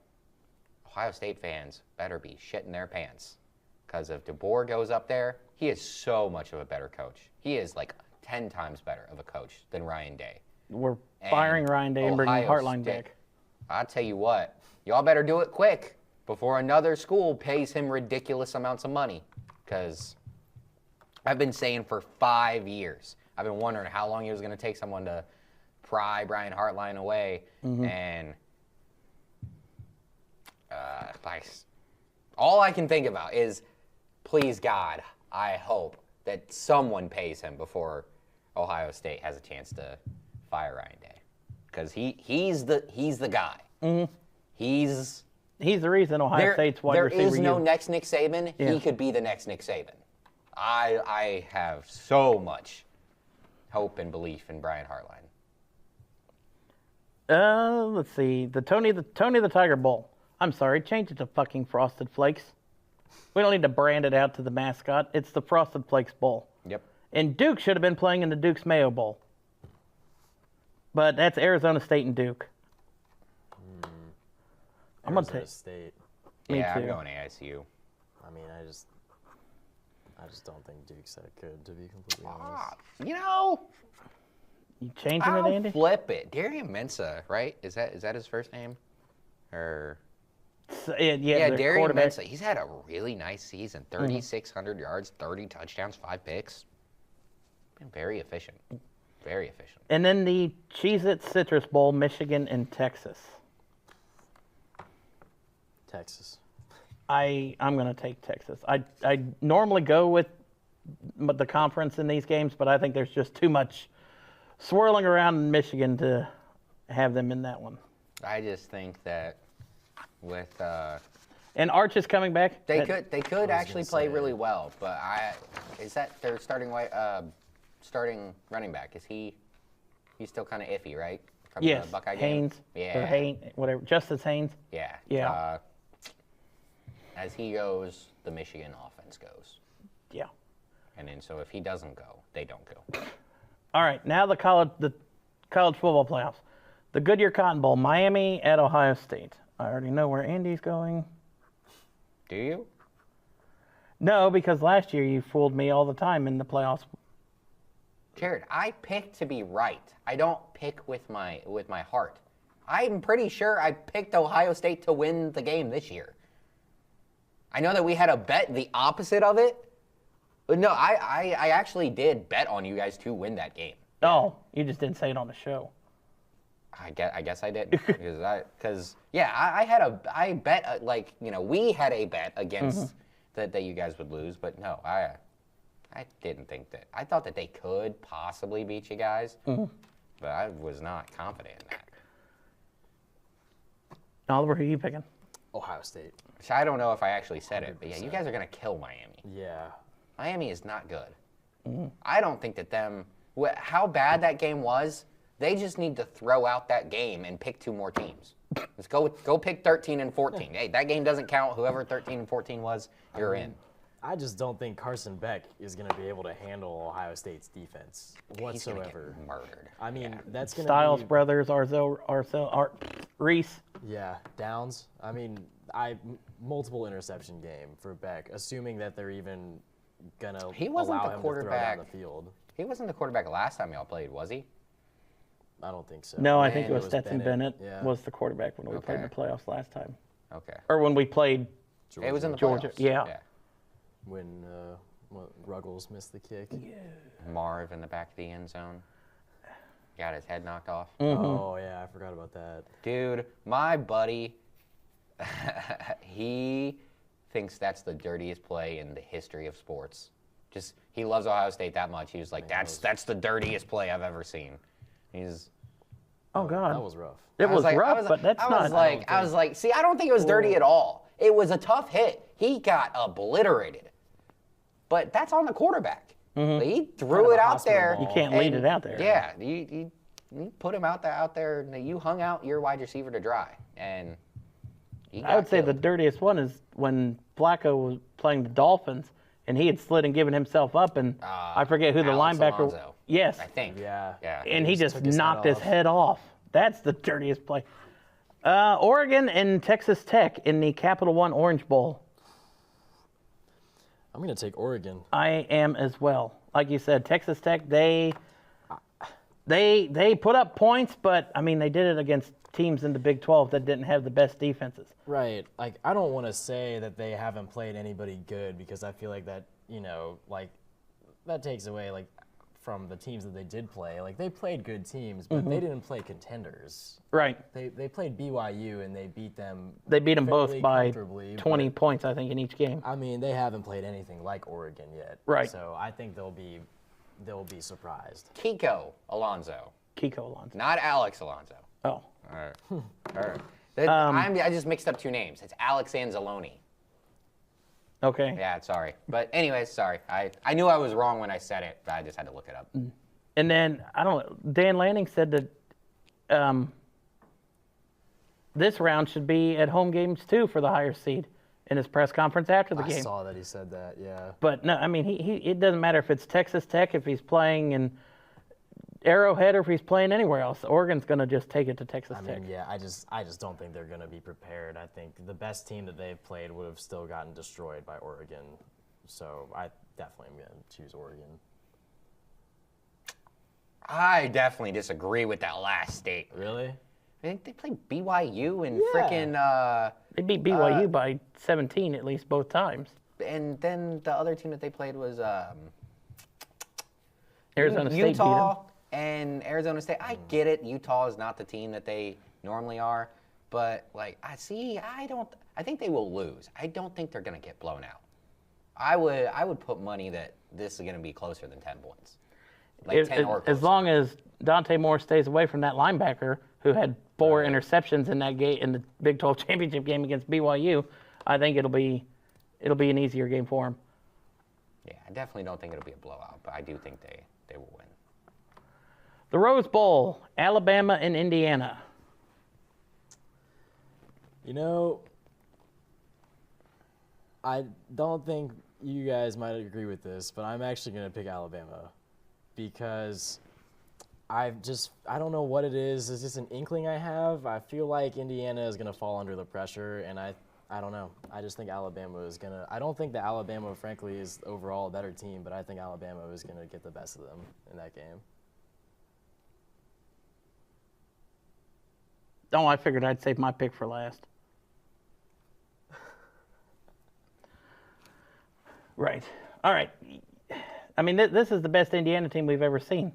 Ohio State fans better be shitting their pants. Because if DeBoer goes up there, he is so much of a better coach. He is like 10 times better of a coach than Ryan Day. We're firing Ryan Day and bringing Ohio Hartline State. back. I'll tell you what, y'all better do it quick before another school pays him ridiculous amounts of money. Because I've been saying for 5 years, I've been wondering how long it was going to take someone to pry Brian Hartline away. And all I can think about is, please God, I hope that someone pays him before Ohio State has a chance to fire Ryan Day. Because he's the guy. He's the reason Ohio State's wide receiver. There is no next Nick Saban. Yeah. He could be the next Nick Saban. I have so much hope and belief in Brian Hartline. Let's see. The Tony the Tiger Bowl. I'm sorry, change it to fucking Frosted Flakes. We don't need to brand it out to the mascot. It's the Frosted Flakes Bowl. Yep. And Duke should have been playing in the Duke's Mayo Bowl. But that's Arizona State and Duke. I'm going to take State. Yeah, I'm going ASU. I mean, I just don't think Duke's that good, to be completely honest. You know, you changing it, Andy? Flip it. Darian Mensah, right? Is that his first name? Or yeah, Darian Mensah. He's had a really nice season. 3,600 yards, 30 touchdowns, 5 picks. Been very efficient. Very efficient. And then the Cheez-It Citrus Bowl, Michigan and Texas. Texas. I'm going to take Texas. I normally go with the conference in these games, but I think there's just too much swirling around in Michigan to have them in that one. I just think that with and Arch is coming back. They could actually play really well, but is that their starting running back? Is he's still kind of iffy, right? From yes, the Buckeye Haynes. Game? Or Haynes, whatever. Justice Haynes. Yeah. Yeah. As he goes, the Michigan offense goes. Yeah. And then so if he doesn't go, they don't go. All right, now the college football playoffs. The Goodyear Cotton Bowl, Miami at Ohio State. I already know where Andy's going. Do you? No, because last year you fooled me all the time in the playoffs. Jared, I pick to be right. I don't pick with my heart. I'm pretty sure I picked Ohio State to win the game this year. I know that we had a bet the opposite of it. But no, I actually did bet on you guys to win that game. Oh, you just didn't say it on the show. I guess I did because I bet we had a bet against that you guys would lose, but no, I didn't think that. I thought that they could possibly beat you guys, but I was not confident in that. Oliver, who are you picking? Ohio State. So I don't know if I actually said it, but yeah, you guys are gonna kill Miami. Yeah. Miami is not good. I don't think that how bad that game was, they just need to throw out that game and pick 2 more teams. Let's go pick 13 and 14. Hey, that game doesn't count. Whoever 13 and 14 was, you're in. I just don't think Carson Beck is going to be able to handle Ohio State's defense whatsoever. He's gonna get murdered. I mean, that's going to Styles be... brothers, Reese. Yeah, Downs. I mean, multiple interception game for Beck, assuming that they're even going to allow him to throw down the field. He wasn't the quarterback last time y'all played, was he? I don't think so. No, I think it was Stetson Bennett yeah. was the quarterback when we played in the playoffs last time. Okay. Or when we played It was in the Georgia, playoffs. yeah. When Ruggles missed the kick. Marv in the back of the end zone. Got his head knocked off. Oh, yeah, I forgot about that. Dude, my buddy, he thinks that's the dirtiest play in the history of sports. Just, he loves Ohio State that much. He was like, that's the dirtiest play I've ever seen. He's... Oh, God. That was rough. It was rough, but that's not. I was like, see, I don't think it was dirty at all. It was a tough hit. He got obliterated. But that's on the quarterback. He threw it out there. You can't lead it out there. Yeah, you put him out there. You hung out your wide receiver to dry, and he got I would say the killed. dirtiest one is when Flacco was playing the Dolphins, and he had slid and given himself up, and I forget who the Alex linebacker. Alonso, Yes, I think. Yeah. Yeah. and he just took his head knocked his off. head off. That's the dirtiest play. Oregon and Texas Tech in the Capital One Orange Bowl. I'm going to take Oregon. I am as well. Like you said, Texas Tech, they put up points, but I mean they did it against teams in the Big 12 that didn't have the best defenses. Right. Like, I don't want to say that they haven't played anybody good because I feel like that, like, that takes away, like, from the teams that they did play. Like, they played good teams, but they didn't play contenders. Right. They played BYU and they beat them. They beat them both fairly by comfortably, 20 but, points, I think, in each game. I mean, they haven't played anything like Oregon yet. Right. So I think they'll be surprised. Kiko Alonso, Kiko Alonso. not Alex Alonso. Oh. All right. All right. I just mixed up two names. It's Alex Anzalone. Okay. Yeah, sorry. But anyways, sorry. I knew I was wrong when I said it, but I just had to look it up. And then, I don't know, Dan Lanning said that this round should be at home games too for the higher seed in his press conference after the I game. saw that he said that, yeah. But no, I mean, it doesn't matter if it's Texas Tech, if he's playing in Arrowhead, or if he's playing anywhere else. Oregon's going to just take it to Texas I Tech. mean, yeah, I just don't think they're going to be prepared. I think the best team that they've played would have still gotten destroyed by Oregon. So I definitely am going to choose Oregon. I definitely disagree with that last statement. Really? I think they played BYU and Yeah. freaking, They beat BYU by 17 at least both times. and then the other team that they played was Arizona State beat Utah them. and Arizona State. I get it. Utah is not the team that they normally are, but like I think they will lose. I don't think they're going to get blown out. I would put money that this is going to be closer than 10 points. Like 10 or As closer. long as Dante Moore stays away from that linebacker who had 4 interceptions in that game in the Big 12 championship game against BYU, I think it'll be an easier game for him. Yeah, I definitely don't think it'll be a blowout, but I do think they will win. The Rose Bowl, Alabama and Indiana. I don't think you guys might agree with this, but I'm actually going to pick Alabama because I don't know what it is. It's just an inkling I have. I feel like Indiana is going to fall under the pressure, and I don't know. I just think Alabama is going to – I don't think that Alabama, frankly, is overall a better team, but I think Alabama is going to get the best of them in that game. Oh, I figured I'd save my pick for last. Right. All right. I mean, this is the best Indiana team we've ever seen.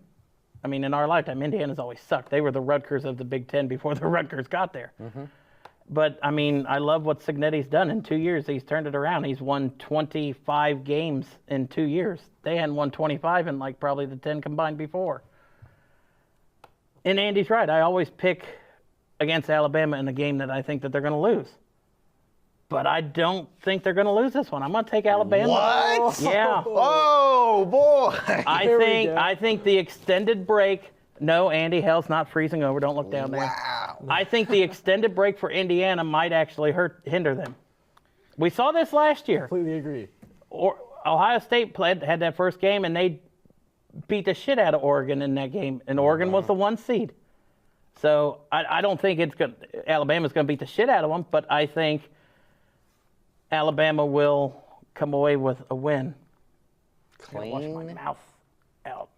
I mean, in our lifetime, Indiana's always sucked. They were the Rutgers of the Big Ten before the Rutgers got there. Mm-hmm. But, I mean, I love what Cignetti's done in 2 years. He's turned it around. He's won 25 games in 2 years. They hadn't won 25 in, like, probably the 10 combined before. And Andy's right. I always pick against Alabama in a game that I think that they're going to lose. But I don't think they're going to lose this one. I'm going to take Alabama. What? Yeah. Oh, boy. I think the extended break. No, Andy, hell's not freezing over. Don't look down there. Wow. I think the extended break for Indiana might actually hinder them. We saw this last year. Completely agree. Ohio State had that first game, and they beat the shit out of Oregon in that game, and Oregon was the 1 seed. So I don't think Alabama's going to beat the shit out of them, but I think Alabama will come away with a win. Clean. Wash my mouth out.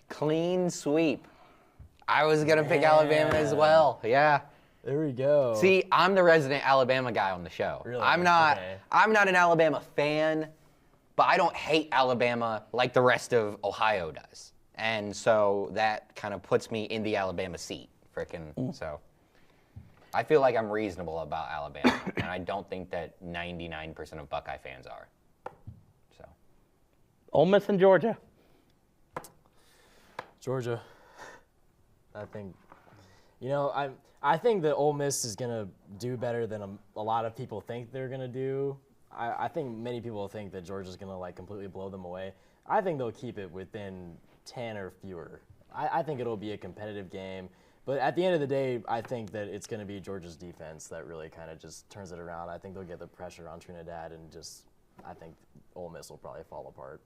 Clean sweep. I was going to pick Alabama as well. Yeah. There we go. See, I'm the resident Alabama guy on the show. Really? I'm not. Okay. I'm not an Alabama fan, but I don't hate Alabama like the rest of Ohio does, and so that kind of puts me in the Alabama seat. So. I feel like I'm reasonable about Alabama, and I don't think that 99% of Buckeye fans are. So. Ole Miss and Georgia. Georgia. I think, I think that Ole Miss is gonna do better than a lot of people think they're gonna do. I think many people think that Georgia's gonna like completely blow them away. I think they'll keep it within 10 or fewer. I think it'll be a competitive game. But at the end of the day, I think that it's going to be Georgia's defense that really kind of just turns it around. I think they'll get the pressure on Trinidad, and I think Ole Miss will probably fall apart.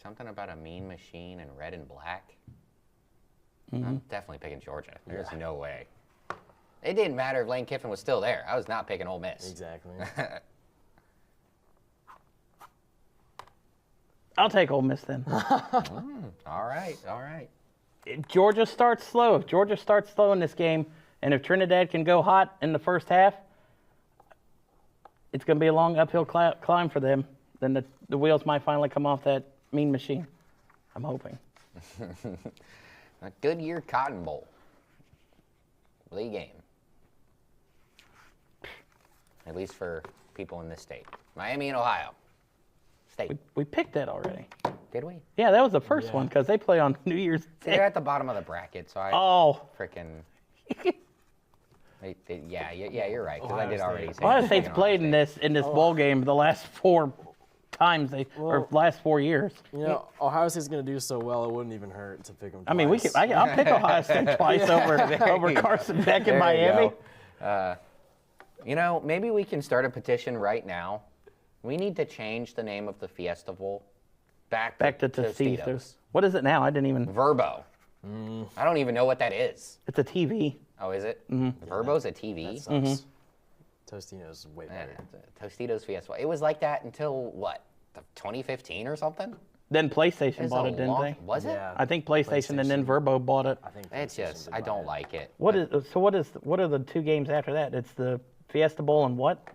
Something about a mean machine and red and black. I'm definitely picking Georgia. There's no way. It didn't matter if Lane Kiffin was still there. I was not picking Ole Miss. Exactly. I'll take Ole Miss then. All right. If Georgia starts slow. If Georgia starts slow in this game, and if Trinidad can go hot in the first half, it's going to be a long uphill climb for them. Then the wheels might finally come off that mean machine. I'm hoping. A Goodyear Cotton Bowl. League game. At least for people in this state. Miami and Ohio. State. We picked that already. Did we? Yeah, that was the first one because they play on New Year's Day. They're at the bottom of the bracket, so I freaking. Yeah, you're right. Because I did already say. Ohio State's played in this bowl game the last 4 times or last 4 years. Ohio State's going to do so well, it wouldn't even hurt to pick them twice. I mean, I'll pick Ohio State twice over Carson Beck in Miami. Maybe we can start a petition right now. We need to change the name of the Fiesta Bowl back to Tostitos. What is it now? I didn't even. Verbo. I don't even know what that is. It's a TV. Oh, is it? Verbo's a TV? That sucks. Tostino's is way better. Tostitos Fiesta. It was like that until, what, 2015 or something? Then PlayStation bought it, didn't they? Was it? Yeah. I think PlayStation and then Verbo bought it. I think It's just, I don't like it. What are the 2 games after that? It's the Fiesta Bowl and what?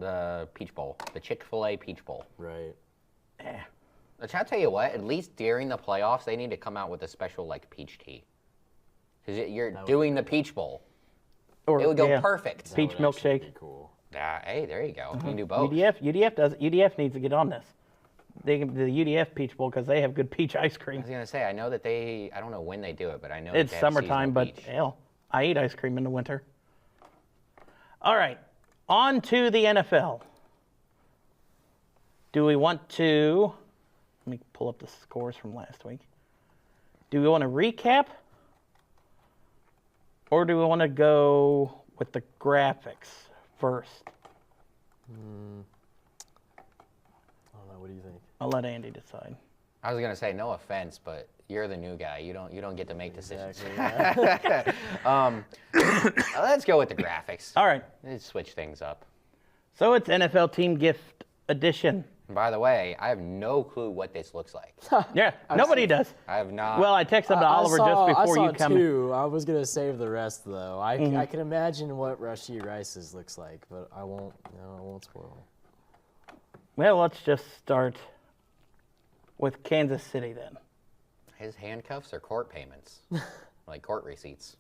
The Peach Bowl. The Chick-fil-A Peach Bowl. Right. Which I'll tell you what, at least during the playoffs, they need to come out with a special, like, peach tea. Because you're doing the Peach Bowl. Or, It would go perfect. Peach milkshake. Be cool. Hey, there you go. You can do both. UDF needs to get on this. The UDF Peach Bowl because they have good peach ice I cream. was going to say, I know that I don't know when they do it, but I know It's that they have summertime, seasonal but peach. hell, I eat ice cream in the winter. All right, on to the NFL. Do we want to, let me pull up the scores from last week. Do we want to recap? Or do we want to go with the graphics first? I don't know. What do you think? I'll let Andy decide. I was going to say, no offense, but you're the new guy. You don't get to make decisions. Exactly. Let's go with the graphics. All right, Let's switch things up. so it's NFL Team Gift Edition. And by the way, I have no clue what this looks like. Yeah, nobody does. I have not. Well, I texted him to Oliver just before I you saw come in. 2. I was gonna save the rest though. I can imagine what Rashid Rice's looks like, but I won't. I won't spoil it. Well, let's just start with Kansas City then. His handcuffs are court payments, like court receipts.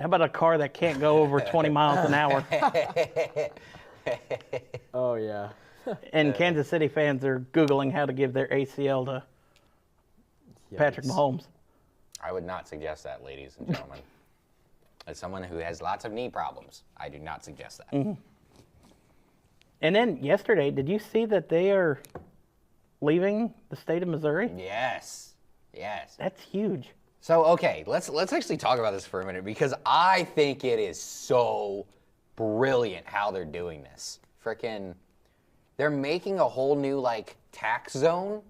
How about a car that can't go over 20 miles an hour? Oh yeah. And Kansas City fans are Googling how to give their ACL to Patrick Yikes. Mahomes. I would not suggest that, ladies and gentlemen. As someone who has lots of knee problems, I do not suggest that. And then yesterday, did you see that they are leaving the state of Missouri? Yes. That's huge. So, okay, let's actually talk about this for a minute because I think it is so brilliant how they're doing this. Frickin', they're making a whole new, like, tax zone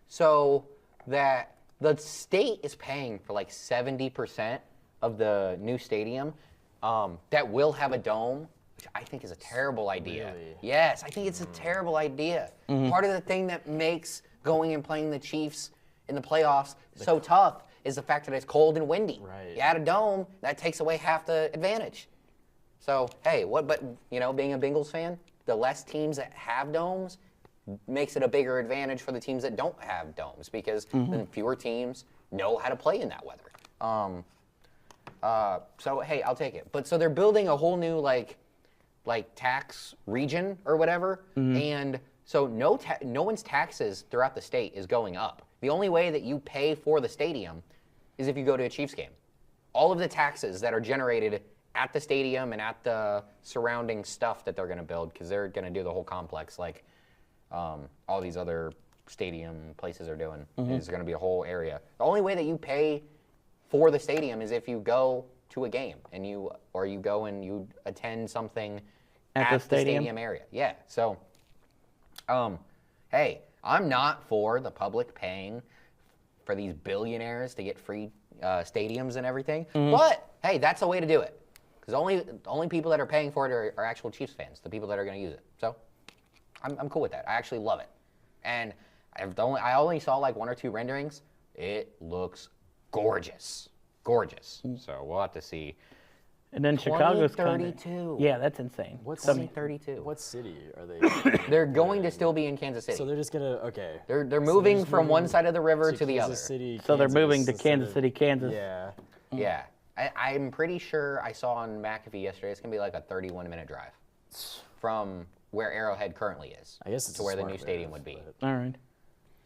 so that the state is paying for, like, 70% of the new stadium that will have a dome, which I think is a terrible idea. Really? Yes, I think it's a terrible idea. Part of the thing that makes going and playing the Chiefs in the playoffs so tough is the fact that it's cold and windy. Right. You add a dome, that takes away half the advantage. So, hey, but being a Bengals fan, the less teams that have domes makes it a bigger advantage for the teams that don't have domes because then fewer teams know how to play in that weather. So, hey, I'll take it. But so they're building a whole new like tax region or whatever, and so no one's taxes throughout the state is going up. The only way that you pay for the stadium is if you go to a Chiefs game. All of the taxes that are generated at the stadium and at the surrounding stuff that they're going to build, because they're going to do the whole complex like all these other stadium places are doing, is going to be a whole area. The only way that you pay for the stadium is if you go to a game and you go and you attend something at the stadium area. Yeah. So, hey, I'm not for the public paying for these billionaires to get free stadiums and everything. But hey, that's a way to do it. Because the only people that are paying for it are actual Chiefs fans, the people that are going to use it. So I'm cool with that. I actually love it. And I only saw like 1 or 2 renderings. It looks gorgeous. Gorgeous. So we'll have to see. And then Chicago's 2032. Yeah, that's insane. What's 2032. What city are they? They're going to still be in Kansas City. So they're just gonna They're moving just from one moving side of the river to the other. Kansas City, So they're moving to instead Kansas of- City, Kansas. Yeah. Yeah. I'm pretty sure I saw on McAfee yesterday it's going to be like a 31-minute drive from where Arrowhead currently is I guess it's to a where the smart new stadium move, would be. but- All right.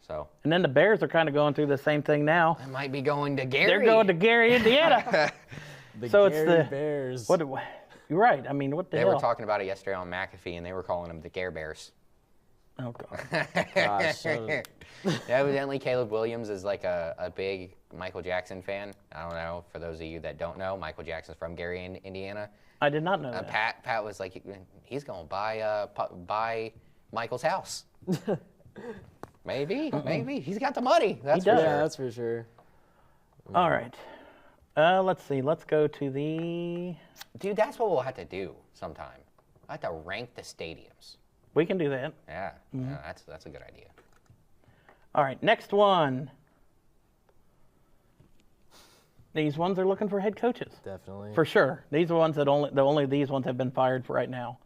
So And then the Bears are kind of going through the same thing now. I might be going to Gary. They're going to Gary, Indiana. The So it's Gary the- Bears. You're right. I mean, what the They hell? were talking about it yesterday on McAfee, and they were calling them the Gare Bears. Oh, God. Gosh, shut up. Evidently, Caleb Williams is like a big Michael Jackson fan. I don't know. For those of you that don't know, Michael Jackson's from Gary, Indiana. I did not know that. Pat was like, he's going to buy Michael's house. Maybe. He's got the money. That's He for does. sure. Yeah, that's for sure. All right. Let's see. Let's go to the... Dude, that's what we'll have to do sometime. I have to rank the stadiums. We can do that. Yeah, yeah, that's a good idea. All right. Next one. These ones are looking for head coaches. Definitely. For sure. These are ones that only these ones have been fired for right now.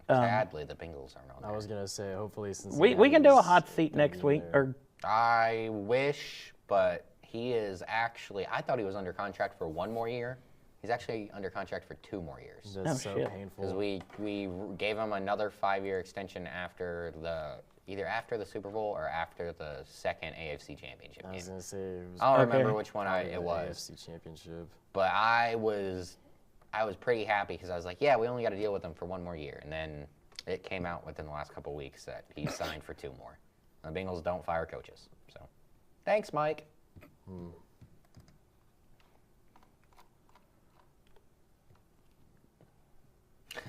Sadly, the Bengals aren't on there. I was gonna say, hopefully, since We can do a hot seat next week. Or I wish, but he is actually, I thought he was under contract for 1 more year. He's actually under contract for 2 more years. That's Oh, so shit. Because painful. we gave him another 5-year extension either after the Super Bowl or after the second AFC Championship I was game. gonna say it was I don't remember Okay. which one it was, AFC Championship. but I was pretty happy because I was like, yeah, we only got to deal with him for 1 more year, and then it came out within the last couple weeks that he signed for 2 more. The Bengals don't fire coaches, so thanks, Mike.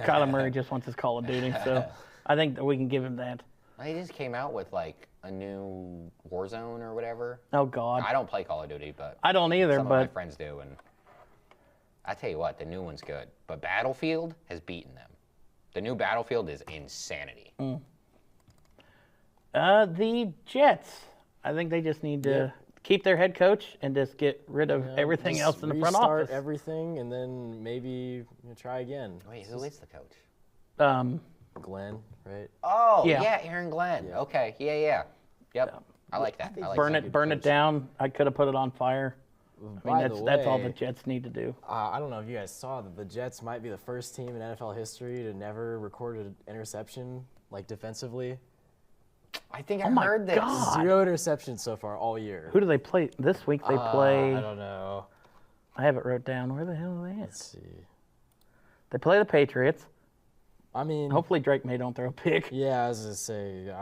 Kyler Murray just wants his Call of Duty, so I think that we can give him that. He just came out with like a new Warzone or whatever. Oh, God. I don't play Call of Duty, but I don't either, some of my but friends do, and I tell you what, the new one's good. But Battlefield has beaten them. The new Battlefield is insanity. the Jets, I think they just need to keep their head coach and just get rid of everything Just else in the front restart office. everything, and then maybe try again. Wait, who is the coach? Glenn, right? Oh, Yeah. yeah, Aaron Glenn. Yeah. Okay, yeah. Yep. I like that. I like burn that. it, burn it down. I could have put it on fire. I mean, By that's all way, the Jets need to do. I don't know if you guys saw that the Jets might be the first team in NFL history to never record an interception, like defensively. I think I my heard this. God. 0 interceptions so far all year. Who do they play this week? They play. I don't know. I have it wrote down. Where the hell are they at? Let's see. They play the Patriots. I mean, Hopefully Drake May don't throw a pick. yeah, I was gonna say,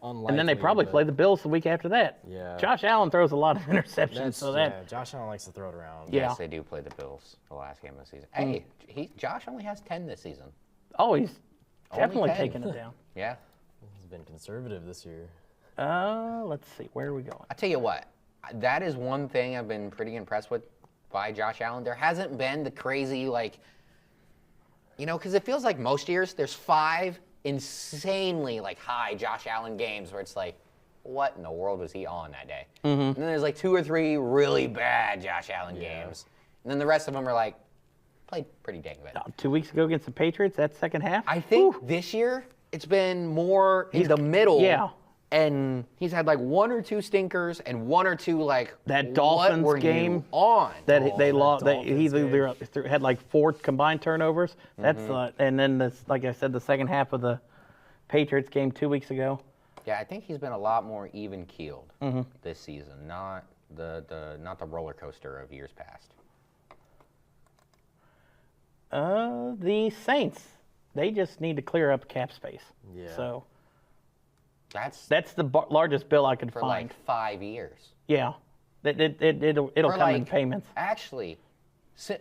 unlikely. And then they probably but play the Bills the week after that. Yeah. Josh Allen throws a lot of interceptions, That's, so that yeah, Josh Allen likes to throw it around. Yeah. Yes, they do play the Bills the last game of the season. Hey, Josh only has 10 this season. oh, he's definitely 10. taking it down. Yeah. He's been conservative this year. Let's see, where are we going? I tell you what, that is one thing I've been pretty impressed with by Josh Allen. There hasn't been the crazy, because it feels like most years there's 5 insanely high Josh Allen games where it's like, what in the world was he on that day? And then there's like 2 or 3 really bad Josh Allen games. And then the rest of them are like, played pretty dang good. 2 weeks ago against the Patriots, that second half. I think this year it's been more in the middle. Yeah. And he's had like 1 or 2 stinkers and 1 or 2 like That Dolphins what were game you on. that they lost. He Dolphins either had like 4 combined turnovers. That's and then this, like I said, the second half of the Patriots game 2 weeks ago. Yeah, I think he's been a lot more even keeled this season, not the roller coaster of years past. The Saints, they just need to clear up cap space. Yeah. So That's the largest bill I could for find. like 5 years. Yeah, it'll For come in like- payments. Actually,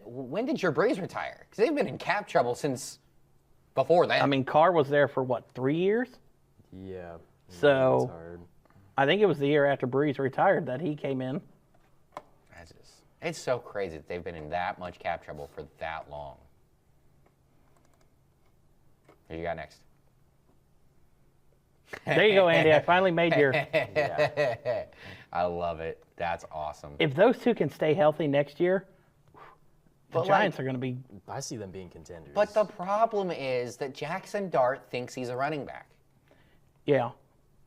when did Drew Brees retire? Because they've been in cap trouble since before then. I mean, Carr was there for what, 3 years? Yeah. So- It's hard. I think it was the year after Brees retired that he came in. It's so crazy that they've been in that much cap trouble for that long. Who you got next? There you go, Andy. I finally made your. I love it. That's awesome. If those two can stay healthy next year, the But, Giants like- are going to be. I see them being contenders. But the problem is that Jackson Dart thinks he's a running back, Yeah.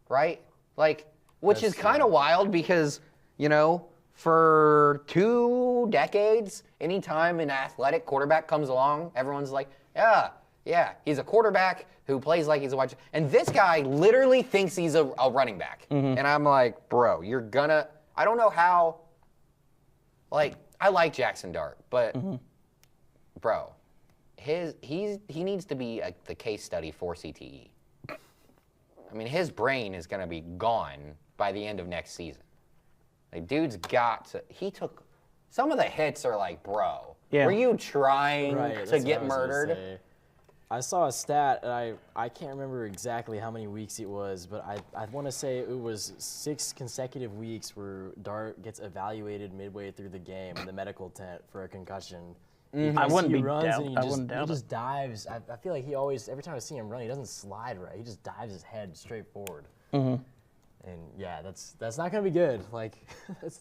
right? Like, which That's is kind of wild because, you know, for 2 decades, anytime an athletic quarterback comes along, everyone's like, yeah, he's a quarterback who plays like he's a wide receiver. And this guy literally thinks he's a running back. And I'm like, bro, you're gonna, I don't know how, like, I like Jackson Dart, but, bro, he needs to be the case study for CTE. I mean, his brain is gonna be gone by the end of next season. Like, dude's got to, he took, some of the hits are like, bro, Yeah. were you trying Right, to that's what get I was gonna murdered? say. I saw a stat, and I can't remember exactly how many weeks it was, but I want to say it was 6 consecutive weeks where Dart gets evaluated midway through the game in the medical tent for a concussion. I wouldn't he be runs doubt- and he I just, wouldn't doubt he it. just dives. I feel like he always, every time I see him run, he doesn't slide right. He just dives his head straight forward. And yeah, that's not gonna be good. Like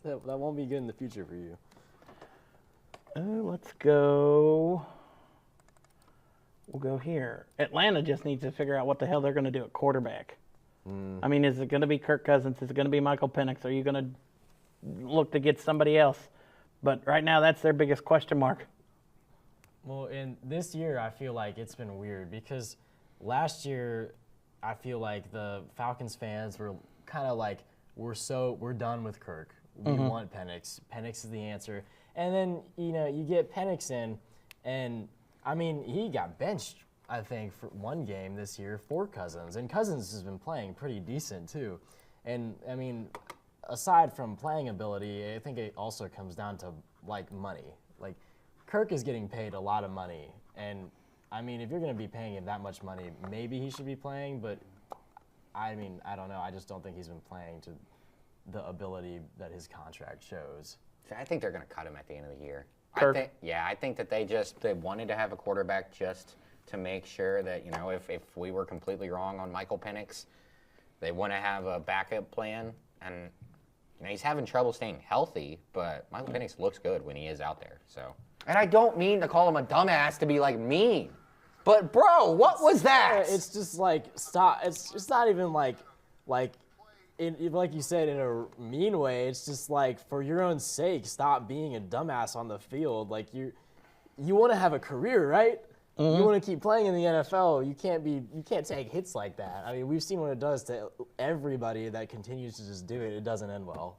that won't be good in the future for you. Let's go. We'll go here. Atlanta just needs to figure out what the hell they're going to do at quarterback. I mean, is it going to be Kirk Cousins? Is it going to be Michael Penix? Are you going to look to get somebody else? But right now, that's their biggest question mark. Well, in this year, I feel like it's been weird because last year, I feel like the Falcons fans were kind of like, we're done with Kirk. We want Penix. Penix is the answer. And then, you get Penix in, and I mean, he got benched, I think, for one game this year for Cousins. And Cousins has been playing pretty decent, too. And, I mean, aside from playing ability, I think it also comes down to, like, money. Like, Kirk is getting paid a lot of money. And, I mean, if you're going to be paying him that much money, maybe he should be playing. But, I mean, I don't know. I just don't think he's been playing to the ability that his contract shows. I think they're going to cut him at the end of the year. Kirk? I think that they wanted to have a quarterback just to make sure that, if we were completely wrong on Michael Penix, they want to have a backup plan. And, he's having trouble staying healthy, but Michael Penix looks good when he is out there. So, and I don't mean to call him a dumbass to be like mean, but bro, what was that? It's just like, stop. It's not even like you said, in a mean way. It's just like, for your own sake, stop being a dumbass on the field. Like, you want to have a career, right? You want to keep playing in the NFL. You can't take hits like that. I mean, we've seen what it does to everybody that continues to just do it. It doesn't end well.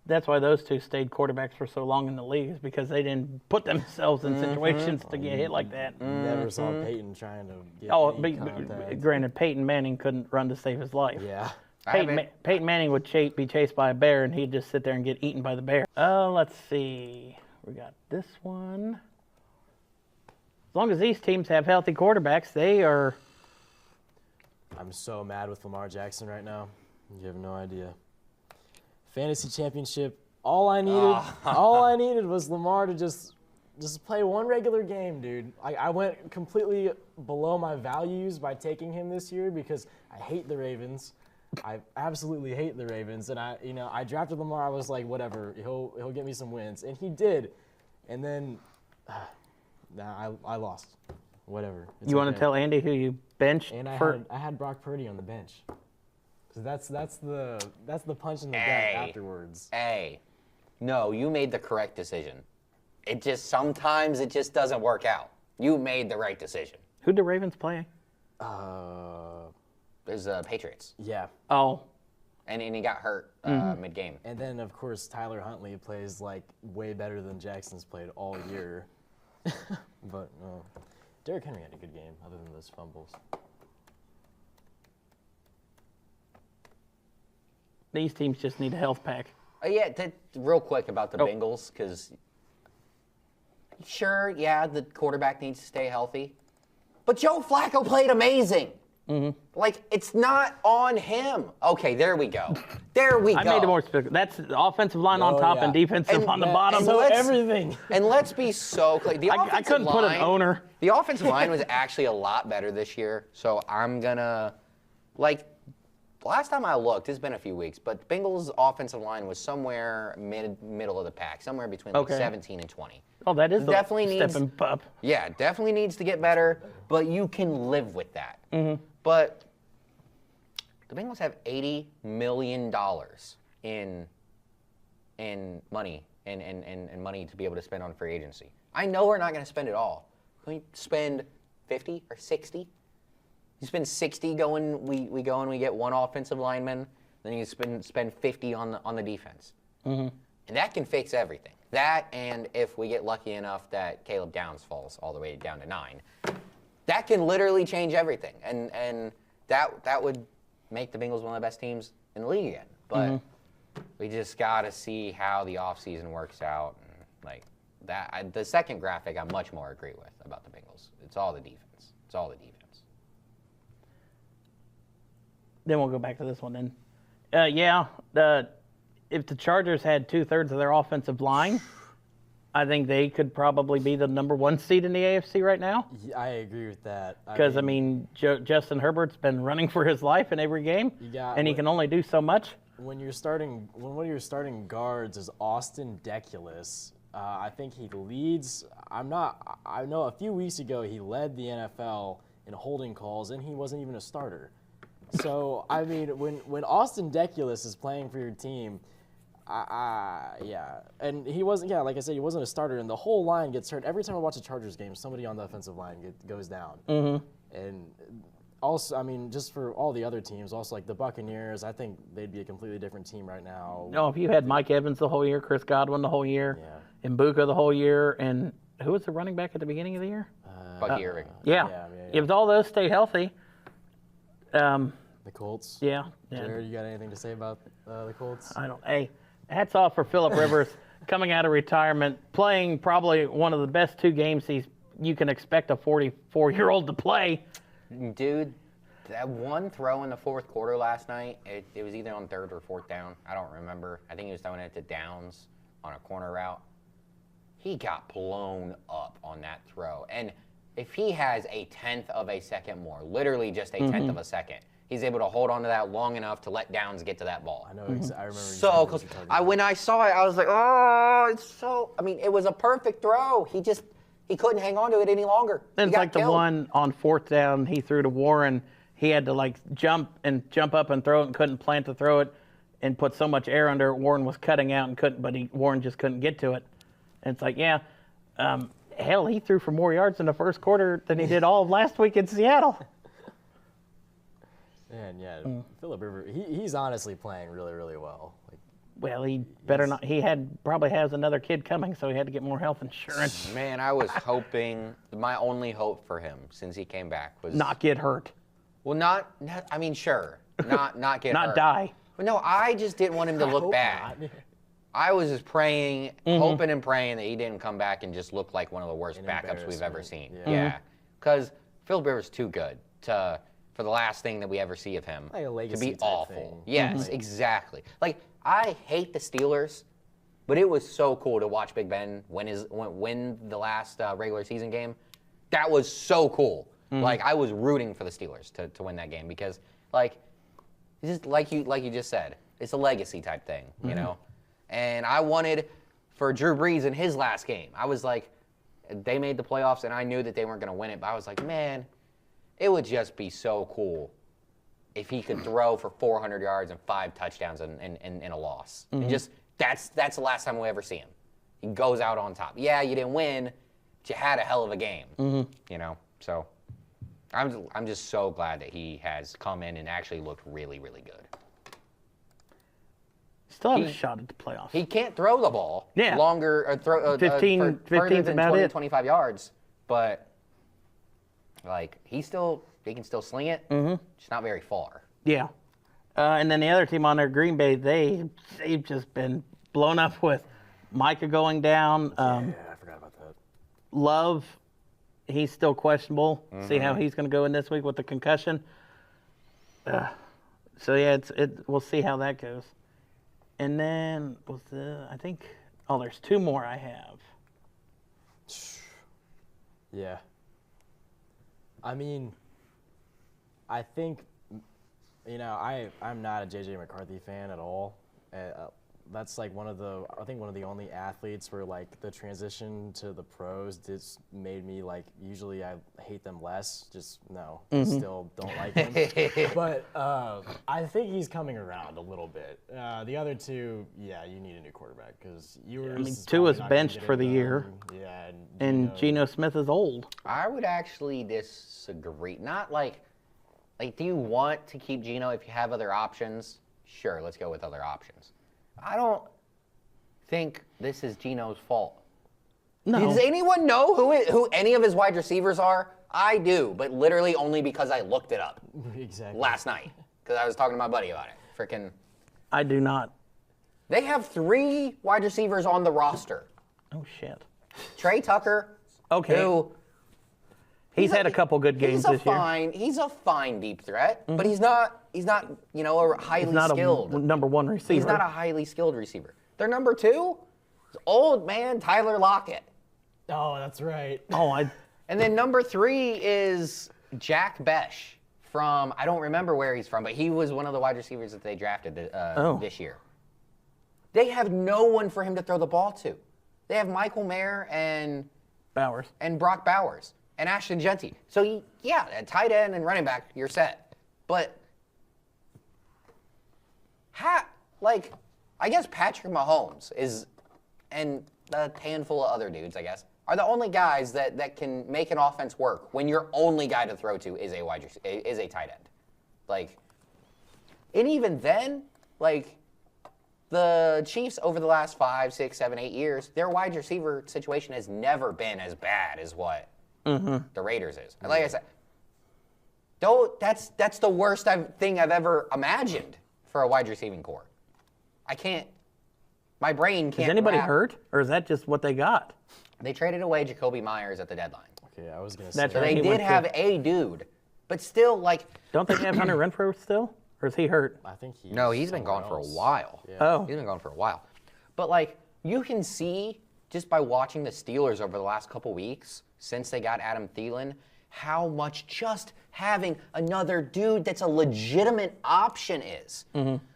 That's why those two stayed quarterbacks for so long in the league, is because they didn't put themselves in situations to get hit like that. Never saw Peyton trying to get Oh, any but contact. granted, Peyton Manning couldn't run to save his life. Yeah. Peyton Manning would be chased by a bear, and he'd just sit there and get eaten by the bear. Let's see. We got this one. As long as these teams have healthy quarterbacks, they are. I'm so mad with Lamar Jackson right now. You have no idea. Fantasy championship. All I needed was Lamar to just just play one regular game, dude. I went completely below my values by taking him this year because I hate the Ravens. I absolutely hate the Ravens, and I drafted Lamar. I was like, whatever, he'll get me some wins, and he did. And then, I lost. Whatever. You want to tell Andy who you benched? And for? I had Brock Purdy on the bench. So that's the punch in the gut afterwards. Hey, no, you made the correct decision. Sometimes it just doesn't work out. You made the right decision. Who the Ravens play? There's Patriots. Yeah. Oh. And he got hurt mid-game. And then, of course, Tyler Huntley plays like way better than Jackson's played all year. But Derrick Henry had a good game, other than those fumbles. These teams just need a health pack. Real quick about the Bengals, because sure, the quarterback needs to stay healthy. But Joe Flacco played amazing. Mm-hmm. Like, it's not on him. Okay, there we go. I made it more specific. That's the offensive line on top and defensive on the bottom. So everything. And let's be so clear. I couldn't put an owner. The offensive line was actually a lot better this year. So I'm going to, last time I looked, it's been a few weeks, but Bengals' offensive line was somewhere middle of the pack, somewhere between 17 and 20. Oh, that is definitely stepping up. Yeah, definitely needs to get better, but you can live with that. Mm-hmm. But the Bengals have $80 million in money and money to be able to spend on free agency. I know we're not going to spend it all. Can we spend 50 or 60? You spend 60 we go and we get one offensive lineman, then you spend 50 on the defense. Mm-hmm. And that can fix everything. That, and if we get lucky enough that Caleb Downs falls all the way down to 9, that can literally change everything. And that would make the Bengals one of the best teams in the league again. But we just got to see how the offseason works out. And the second graphic I much more agree with about the Bengals. It's all the defense. Then we'll go back to this one then. If the Chargers had 2/3 of their offensive line, I think they could probably be the number 1 seed in the AFC right now. Yeah, I agree with that. Because, Justin Herbert's been running for his life in every game, and he can only do so much. When one of your starting guards is Austin Deculus, I think he leads. I know a few weeks ago he led the NFL in holding calls, and he wasn't even a starter. So, when Austin Deculus is playing for your team, and he wasn't. Yeah, like I said, he wasn't a starter, and the whole line gets hurt. Every time I watch a Chargers game, somebody on the offensive line goes down. Mm-hmm. And also, just for all the other teams, also like the Buccaneers, I think they'd be a completely different team right now. No, if you had Mike Evans the whole year, Chris Godwin the whole year, and Mbuka the whole year, and who was the running back at the beginning of the year? Bucky Irving. Yeah. If all those stay healthy. The Colts. Yeah. Jared, you got anything to say about the Colts? Hey, hats off for Phillip Rivers coming out of retirement, playing probably one of the best 2 games you can expect a 44-year-old to play. Dude, that one throw in the fourth quarter last night, it was either on 3rd or 4th down. I don't remember. I think he was throwing it to Downs on a corner route. He got blown up on that throw. And if he has a 1/10 of a second more, literally just a 1/10 of a second, he's able to hold on to that long enough to let Downs get to that ball. I know. I remember. So close. When I saw it, I was like, oh, it's so. It was a perfect throw. He couldn't hang on to it any longer. And it's like the one on 4th down he threw to Warren. He had to jump up and throw it and couldn't plant to throw it and put so much air under it. Warren was cutting out and couldn't, but Warren just couldn't get to it. And it's like, hell, he threw for more yards in the first quarter than he did all of last week in Seattle. And Phillip Rivers, he's honestly playing really, really well. Well, he better not. He probably has another kid coming, so he had to get more health insurance. Man, I was hoping. My only hope for him since he came back was not get hurt. Well, sure, not get not hurt. Die. But no, I just didn't want him to look bad. Not. I was just praying, hoping and praying that he didn't come back and just look like one of the worst backups we've ever seen. Yeah, because Phillip Rivers is too good for the last thing that we ever see of him to be awful. Thing. Yes, exactly. I hate the Steelers, But it was so cool to watch Big Ben win the last regular season game. That was so cool. Like, I was rooting for the Steelers to win that game because, like, it's just like you just said, it's a legacy type thing, you know? And I wanted for Drew Brees in his last game. I was like, they made the playoffs, and I knew that they weren't going to win it, but I was like, man, it would just be so cool if he could throw for 400 yards and 5 touchdowns in a loss. And just that's the last time we'll ever see him. He goes out on top. Yeah, you didn't win, but you had a hell of a game. You know, so I'm just so glad that he has come in and actually looked really, really good. Still have a shot at the playoffs. He can't throw the ball longer, or throw 15 further than about 20, it. 25 yards, but like he can still sling it. Just not very far. Yeah. And then the other team on there, Green Bay, they've just been blown up with Micah going down. Yeah, I forgot about that. Love, he's still questionable. See how he's going to go in this week with the concussion. So yeah, we'll see how that goes. And then there's 2 more I have. Yeah. I mean, I think, you know, I'm not a J.J. McCarthy fan at all. That's like one of the only athletes where like the transition to the pros just made me like, usually I hate them less. Still don't like him. But I think he's coming around a little bit. The other 2, yeah, you need a new quarterback because Tua's benched for the year. Yeah, And Geno Smith is old. I would actually disagree. Not like do you want to keep Geno if you have other options? Sure, let's go with other options. I don't think this is Geno's fault. No. Does anyone know who any of his wide receivers are? I do, but literally only because I looked it up exactly last night because I was talking to my buddy about it. Freaking. I do not. They have 3 wide receivers on the roster. Oh, shit. Trey Tucker. Okay. Who, He's had a couple good games this year. He's a fine deep threat, but he's not, you know, a highly He's not skilled. a number 1 receiver. He's not a highly skilled receiver. Their number 2 is old man Tyler Lockett. Oh, that's right. And then number 3 is Jack Besh from, I don't remember where he's from, but he was one of the wide receivers that they drafted this year. They have no one for him to throw the ball to. They have Michael Mayer and Bowers. And Brock Bowers. And Ashton Genty. So, a tight end and running back, you're set. But, I guess Patrick Mahomes and a handful of other dudes, I guess, are the only guys that can make an offense work when your only guy to throw to is a tight end. Like, and even then, like, the Chiefs over the last 5, 6, 7, 8 years, their wide receiver situation has never been as bad as what the Raiders is. And like I said, that's the worst thing I've ever imagined for a wide receiving core. I can't. My brain can't. Is anybody hurt, or is that just what they got? They traded away Jacoby Myers at the deadline. Okay, I was gonna That's say. So right. they He did went have a dude, but still, like. Don't they have Hunter Renfrow still, or is he hurt? I think he's. No, he's been gone for a while. Yeah. Oh, He's been gone for a while. But, like, you can see just by watching the Steelers over the last couple weeks, since they got Adam Thielen, how much just having another dude that's a legitimate option is.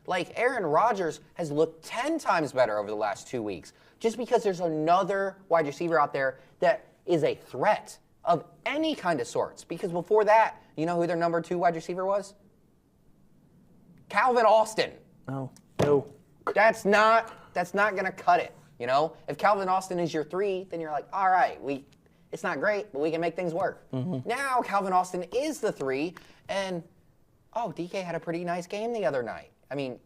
Like, Aaron Rodgers has looked 10 times better over the last 2 weeks just because there's another wide receiver out there that is a threat of any kind of sorts. Because before that, you know who their number 2 wide receiver was? Calvin Austin. no. That's not going to cut it, you know? If Calvin Austin is your 3, then you're like, all right, it's not great, but we can make things work. Now Calvin Austin is the 3, and, DK had a pretty nice game the other night. I mean,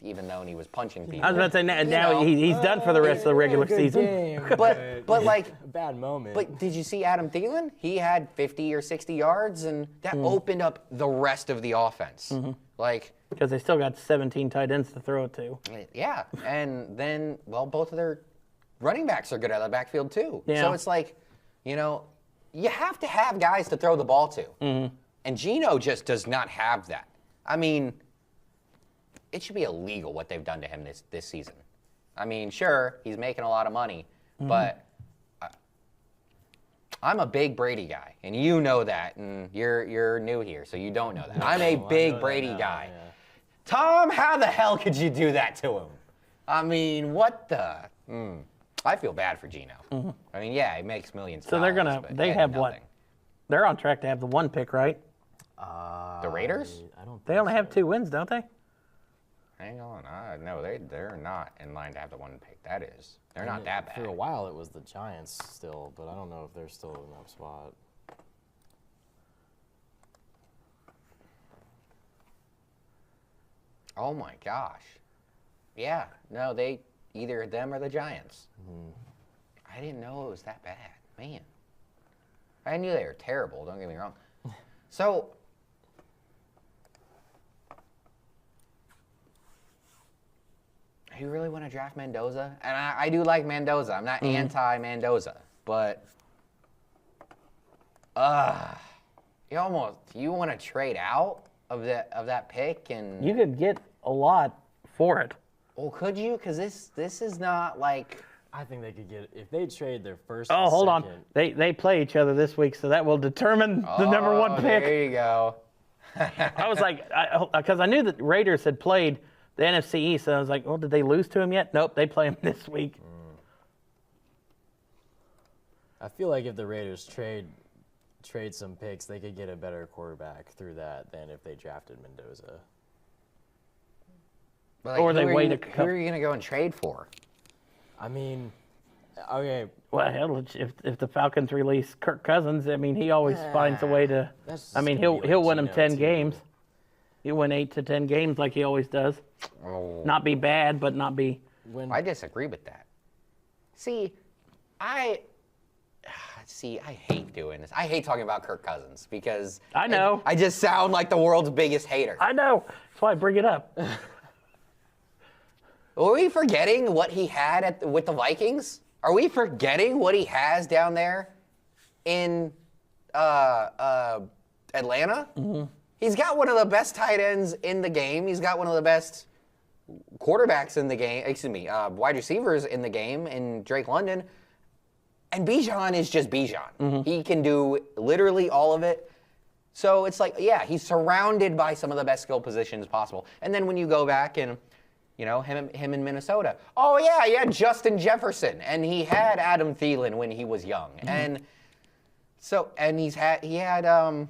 even though he was punching people. I was about to say, now he's done for the rest of the regular season. Game, But like, a bad moment. but did you see Adam Thielen? He had 50 or 60 yards, and that opened up the rest of the offense. Like, Because they still got 17 tight ends to throw it to. yeah, and then, both of their running backs are good out of the backfield too. Yeah. So it's like, you know, you have to have guys to throw the ball to. And Geno just does not have that. I mean, it should be illegal what they've done to him this season. I mean, sure, he's making a lot of money, but I'm a big Brady guy, and you know that, and you're new here, so you don't know that. I'm a big Brady guy. Yeah. Tom, how the hell could you do that to him? I mean, what the? I feel bad for Geno. I mean, yeah, he makes millions. So they're gonna. They have what? They're on track to have the 1 pick, right? The Raiders? I don't. They think only have 2 wins, don't they? Hang on, no, they're not in line to have the 1 pick. That is, they're not that bad. For a while, it was the Giants still, but I don't know if they're still in that spot. Oh my gosh. Yeah, no, they either them or the Giants. I didn't know it was that bad, man. I knew they were terrible. Don't get me wrong. So. You really want to draft Mendoza? And I do like Mendoza. I'm not anti-Mendoza, but you want to trade out of that pick and You could get a lot for it. well, could you? Because this is not like I think they could get if they trade their first. Oh, and hold on. second, They play each other this week, so that will determine the number 1 pick. There you go. I was like, because I knew that Raiders had played the NFC East, and I was like, well, did they lose to him yet? Nope, they play him this week. I feel like if the Raiders trade some picks, they could get a better quarterback through that than if they drafted Mendoza. But like, Or they wait who are you gonna go and trade for? I mean, okay, Well, hell, if the Falcons release Kirk Cousins, I mean, he always finds a way to. that's I mean, just gonna be he'll like win them Geno, 10 too. games. He'll win 8 to 10 games like he always does. Oh, Not be bad, but not be. When I disagree with that. See, I hate doing this. I hate talking about Kirk Cousins because I know. I just sound like the world's biggest hater. I know. That's why I bring it up. Are we forgetting what he had with the Vikings? Are we forgetting what he has down there in Atlanta? Mm-hmm. He's got one of the best tight ends in the game. He's got one of the best quarterbacks in the game. Wide receivers in the game in Drake London. And Bijan is just Bijan. Mm-hmm. He can do literally all of it. So it's like, yeah, he's surrounded by some of the best skill positions possible. And then when you go back and him in Minnesota. Oh yeah, he had Justin Jefferson, and he had Adam Thielen when he was young, and he had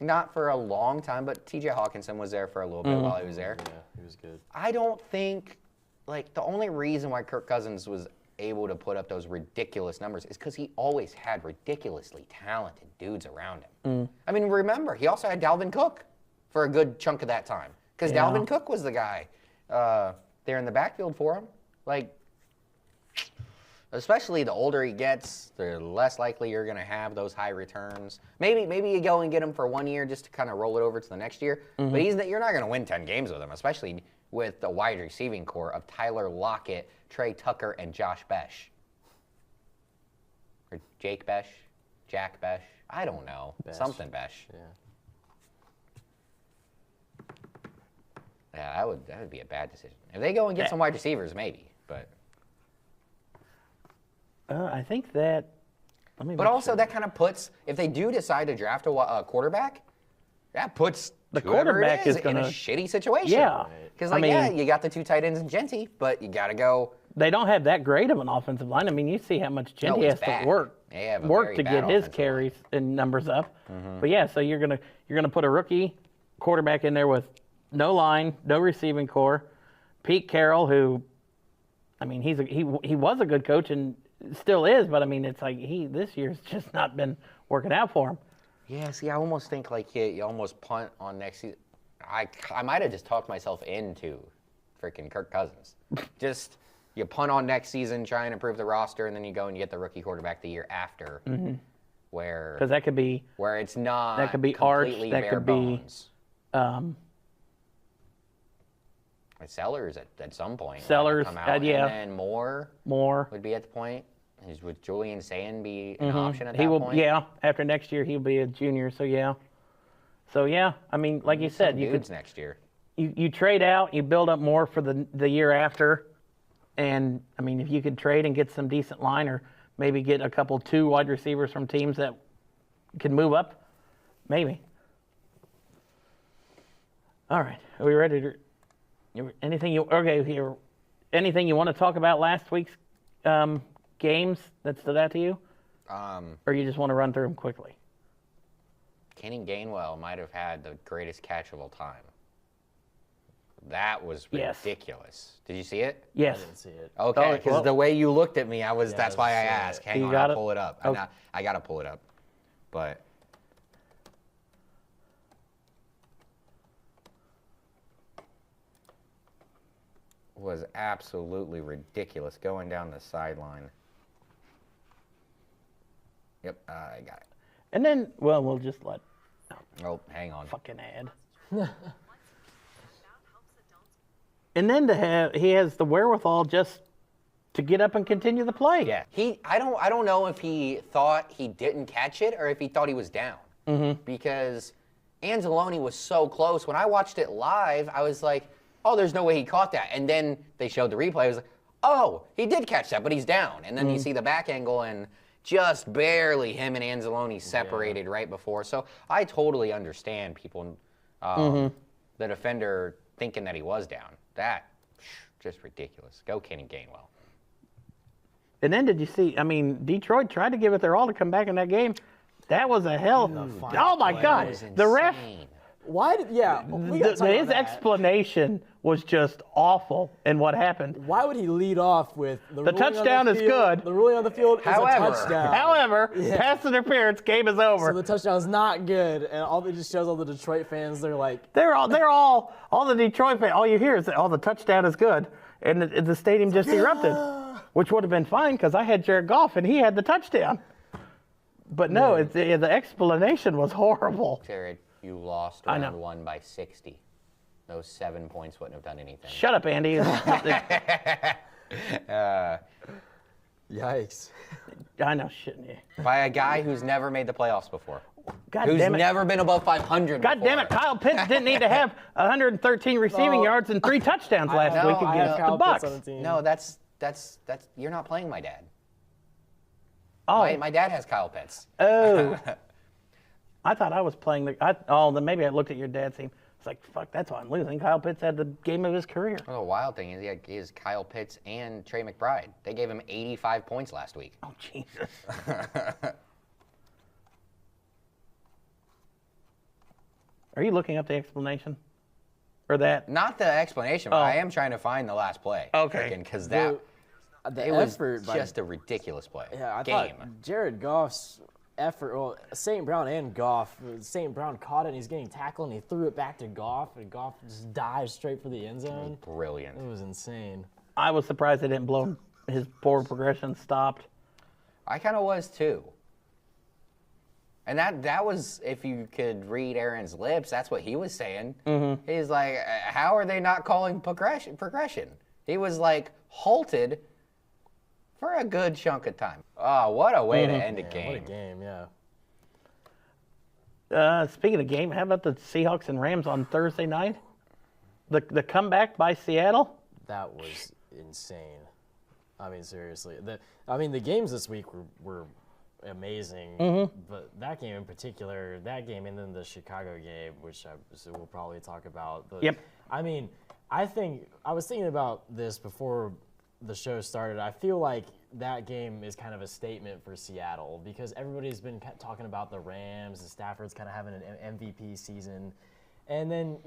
not for a long time, but T.J. Hawkinson was there for a little bit while he was there. yeah, he was good. I don't think the only reason why Kirk Cousins was able to put up those ridiculous numbers is because he always had ridiculously talented dudes around him. I mean, remember he also had Dalvin Cook for a good chunk of that time because Dalvin Cook was the guy. There in the backfield for him. Like, especially the older he gets, the less likely you're going to have those high returns. Maybe you go and get him for 1 year just to kind of roll it over to the next year. Mm-hmm. But you're not going to win 10 games with him, especially with the wide receiving core of Tyler Lockett, Trey Tucker, and Josh Besh. Or Jake Besh? Jack Besh? I don't know. Besh. Something Besh. Yeah. Yeah, that would be a bad decision. If they go and get some wide receivers, maybe. But I think that. But also that kind of puts, if they do decide to draft a quarterback, that puts The whoever it quarterback is in gonna- a shitty situation. Yeah. Because I mean- you got the 2 tight ends in Genty, but you got to go. They don't have that great of an offensive line. I mean, you see how much No, Genty it's has bad. to work They have a work very to bad get his offensive carries and numbers up. But yeah, so you're gonna put a rookie quarterback in there with no line, no receiving core. Pete Carroll, who, I mean, he was a good coach and still is, but I mean, it's like this year's just not been working out for him. Yeah, see, I almost think like you almost punt on next season. I might have just talked myself into freaking Kirk Cousins. Just you punt on next season, try and improve the roster, and then you go and you get the rookie quarterback the year after, where Because that could be where it's not That could be Arch, completely that bare could be, bones. Sellers at some point. Sellers, come out, yeah. And then Moore would be at the point. Would Julian Sand be an option at that he will. point? Yeah, after next year he'll be a junior. So yeah. I mean, like you said, Some you dudes could next year. you trade out, you build up more for the year after. And, I mean, if you could trade and get some decent line or maybe get a couple 2 wide receivers from teams that can move up, maybe. All right. Are we ready to anything you want to talk about last week's games that stood out to you? Or you just want to run through them quickly? Kenny Gainwell might have had the greatest catch of all time. That was ridiculous. Did you see it? Yes. I didn't see it. Okay, because well- the way you looked at me, that's why I so- asked. Hang You on, got I'll it? pull it up. Okay. I got to pull it up. But was absolutely ridiculous going down the sideline. Yep, I got it. And then, well, we'll just let Oh, hang on. fucking ad. And then he has the wherewithal just to get up and continue the play. Yeah, I don't know if he thought he didn't catch it or if he thought he was down. Because Anzalone was so close. When I watched it live, I was like, oh, there's no way he caught that. And then they showed the replay. I was like, oh, he did catch that, but he's down. And then you see the back angle and just barely him and Anzalone separated right before. So I totally understand people, the defender thinking that he was down. That, just ridiculous. Go Kenny Gainwell. And then did you see, I mean, Detroit tried to give it their all to come back in that game. That was a hell. Oh, my God. was The ref, insane. Why did we gotta talk about his that. explanation was just awful in what happened. Why would he lead off with the ruling on touchdown is field- good. The ruling on the field is However- a touchdown. However, pass interference, game is over. So the touchdown is not good, and all it just shows all the Detroit fans. They're like, They're all the Detroit fans. All you hear is, "Oh, the touchdown is good," and the stadium just erupted, which would have been fine because I had Jared Goff and he had the touchdown. But no, the explanation was horrible. Jared, you lost I know. round 1 by 60. Those 7 points wouldn't have done anything. Shut up, Andy. yikes. I know, shouldn't you? By a guy who's never made the playoffs before. God Who's damn it! never been above 500 God damn it! before. Kyle Pitts didn't need to have 113 receiving No. yards and 3 touchdowns last know, week I against know. the Bucks. on the team. No, that's you're not playing my dad. Oh, My dad has Kyle Pitts. oh. I thought I was playing then maybe I looked at your dad's team. It's like, fuck, that's why I'm losing. Kyle Pitts had the game of his career. Well, the wild thing is he has Kyle Pitts and Trey McBride. They gave him 85 points last week. Oh, Jesus. Are you looking up the explanation? Or that? Not the explanation, but I am trying to find the last play. Okay. Because that The it was effort by just a ridiculous play. Yeah, I Game. thought Jared Goff's effort, well, St. Brown and Goff, St. Brown caught it and he's getting tackled and he threw it back to Goff and Goff just dived straight for the end zone. Brilliant. It was insane. I was surprised they didn't blow him. His forward progression stopped. I kind of was too. And that was, if you could read Aaron's lips, that's what he was saying. He's like, how are they not calling progression? He was like halted for a good chunk of time. Oh, what a way to end a What a game. game, yeah. Speaking of game, how about the Seahawks and Rams on Thursday night? The comeback by Seattle? That was insane. I mean, seriously. The games this week were amazing, but that game in particular, that game and then the Chicago game, which we'll probably talk about. But, Yep. I mean, I was thinking about this before the show started. I feel like that game is kind of a statement for Seattle because everybody's been talking about the Rams and Stafford's kind of having an MVP season. And then,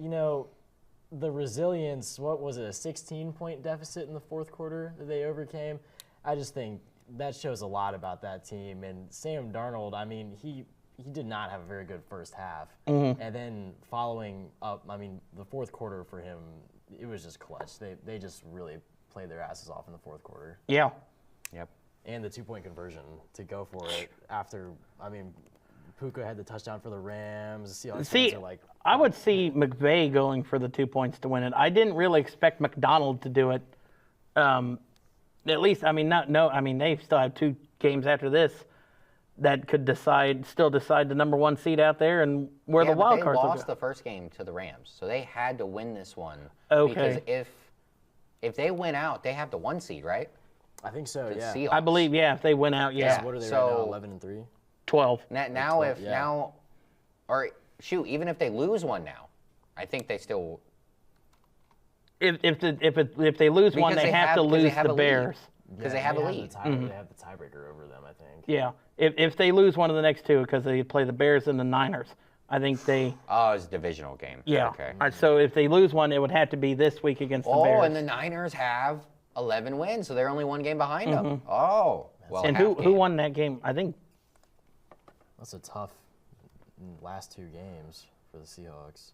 the resilience, what was it, a 16-point deficit in the fourth quarter that they overcame? I just think that shows a lot about that team. And Sam Darnold, I mean, he did not have a very good first half. And then following up, I mean, the fourth quarter for him, it was just clutch. They just really played their asses off in the fourth quarter. Yeah. Yep. And the 2-point conversion to go for it after, I mean, Puka had the touchdown for the Rams. The Seahawks fans are like, I would see McVay going for the 2 points to win it. I didn't really expect McDonald to do it. At least, I mean, they still have 2 games after this that could still decide the number 1 seed out there and where the Yeah, but wild they cards will lost go. the first game to the Rams, so they had to win this one. Okay. Because if they win out, they have the 1 seed, right? I think so. The Yeah. Seahawks. I believe, yeah, if they win out, yeah. Yeah. What are they So- right now? 11-3. 12. Now, if yeah. now, or shoot, even if they lose one now, I think they still. If they lose one, Because they they have have- to because they lose have the a lead. Bears. Because they have a lead. They have the tiebreaker over them, I think. Yeah. If they lose one of the next two, because they play the Bears and the Niners, I think they. Oh, it's a divisional game. Yeah. Okay. So if they lose one, it would have to be this week against the Oh, Bears. and the Niners have 11 wins, so they're only 1 game behind them. Oh, well. And half who game. won that game? I think That's a tough last 2 games for the Seahawks.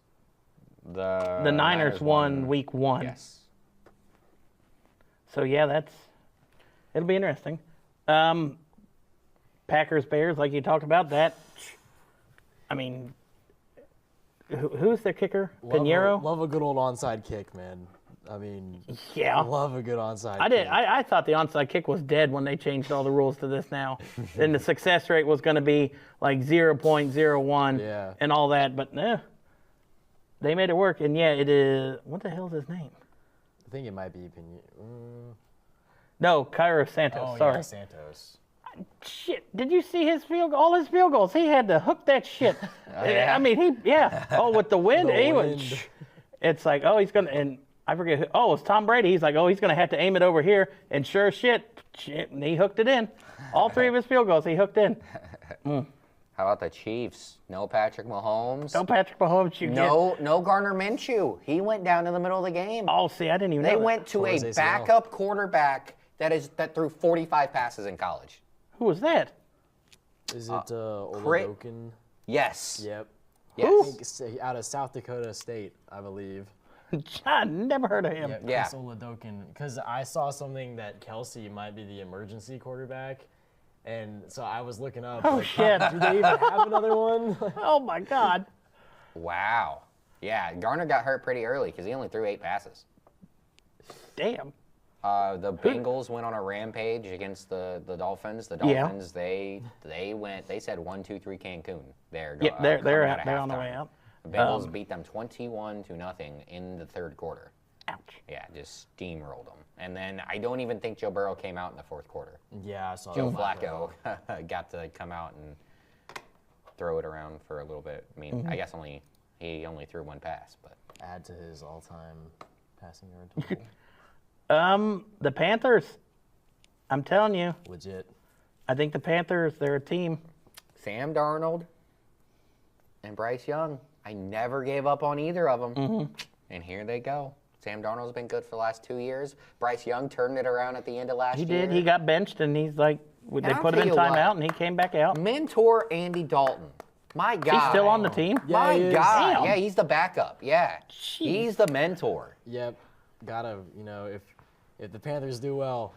The Niners won week 1. Yes. So yeah, it'll be interesting. Packers Bears, like you talked about, that. I mean, who's their kicker? Pinheiro. Love a good old onside kick, man. I mean, Yeah. love a good onside I did. kick. I thought the onside kick was dead when they changed all the rules to this now, and the success rate was going to be like 0.01 Yeah. and all that. But they made it work. And yeah, it is. What the hell's his name? I think it might be No, Cairo Santos. Sorry. Yeah, Santos. Shit, did you see his field? All his field goals, he had to hook that shit. yeah? I mean, Oh, with the wind, The he wind. was. It's like, oh, he's gonna, and I forget. Oh, it's Tom Brady. He's like, oh, he's gonna have to aim it over here, and sure as shit, and he hooked it in. All 3 of his field goals, he hooked in. How about the Chiefs? No Patrick Mahomes. No Patrick Mahomes, you get. No Gardner Minshew. He went down in the middle of the game. Oh, see, I didn't even They know that. went to Tore a his ACL. backup quarterback that threw 45 passes in college. Who was that? Is it Crit- Oladokin? Yes. Yep. Yes. Out of South Dakota State, I believe. I never heard of him. Yeah. Chris Oladokin. Because I saw something that Kelsey might be the emergency quarterback. And so I was looking up. Oh, like, shit. Do they even have another one? Oh my God. Wow. Yeah, Garner got hurt pretty early because he only threw 8 passes. Damn. The Bengals went on a rampage against the Dolphins. The Yeah. Dolphins, they said 1, 2, 3 Cancun. They're Yeah, they're coming out out. of They're on the halftime. way out. The Bengals beat them 21-0 in the 3rd quarter. Ouch. Yeah, just steamrolled them. And then I don't even think Joe Burrow came out in the 4th quarter. Yeah, I saw Joe that. Flacco got to come out and throw it around for a little bit. I mean, I guess he only threw 1 pass, but Add to his all-time passing yard total. The Panthers. I'm telling you, Legit. I think the Panthers, they're a team. Sam Darnold and Bryce Young, I never gave up on either of them. And here they go. Sam Darnold's been good for the last 2 years. Bryce Young turned it around at the end of last He year. did. He got benched, and he's like, they I'll put him tell in you what. timeout, and he came back out. Mentor Andy Dalton. My God. He's still on the team. My he is. God. Damn. Yeah, he's the backup. Yeah. Jeez. He's the mentor. Yep. Gotta, if the Panthers do well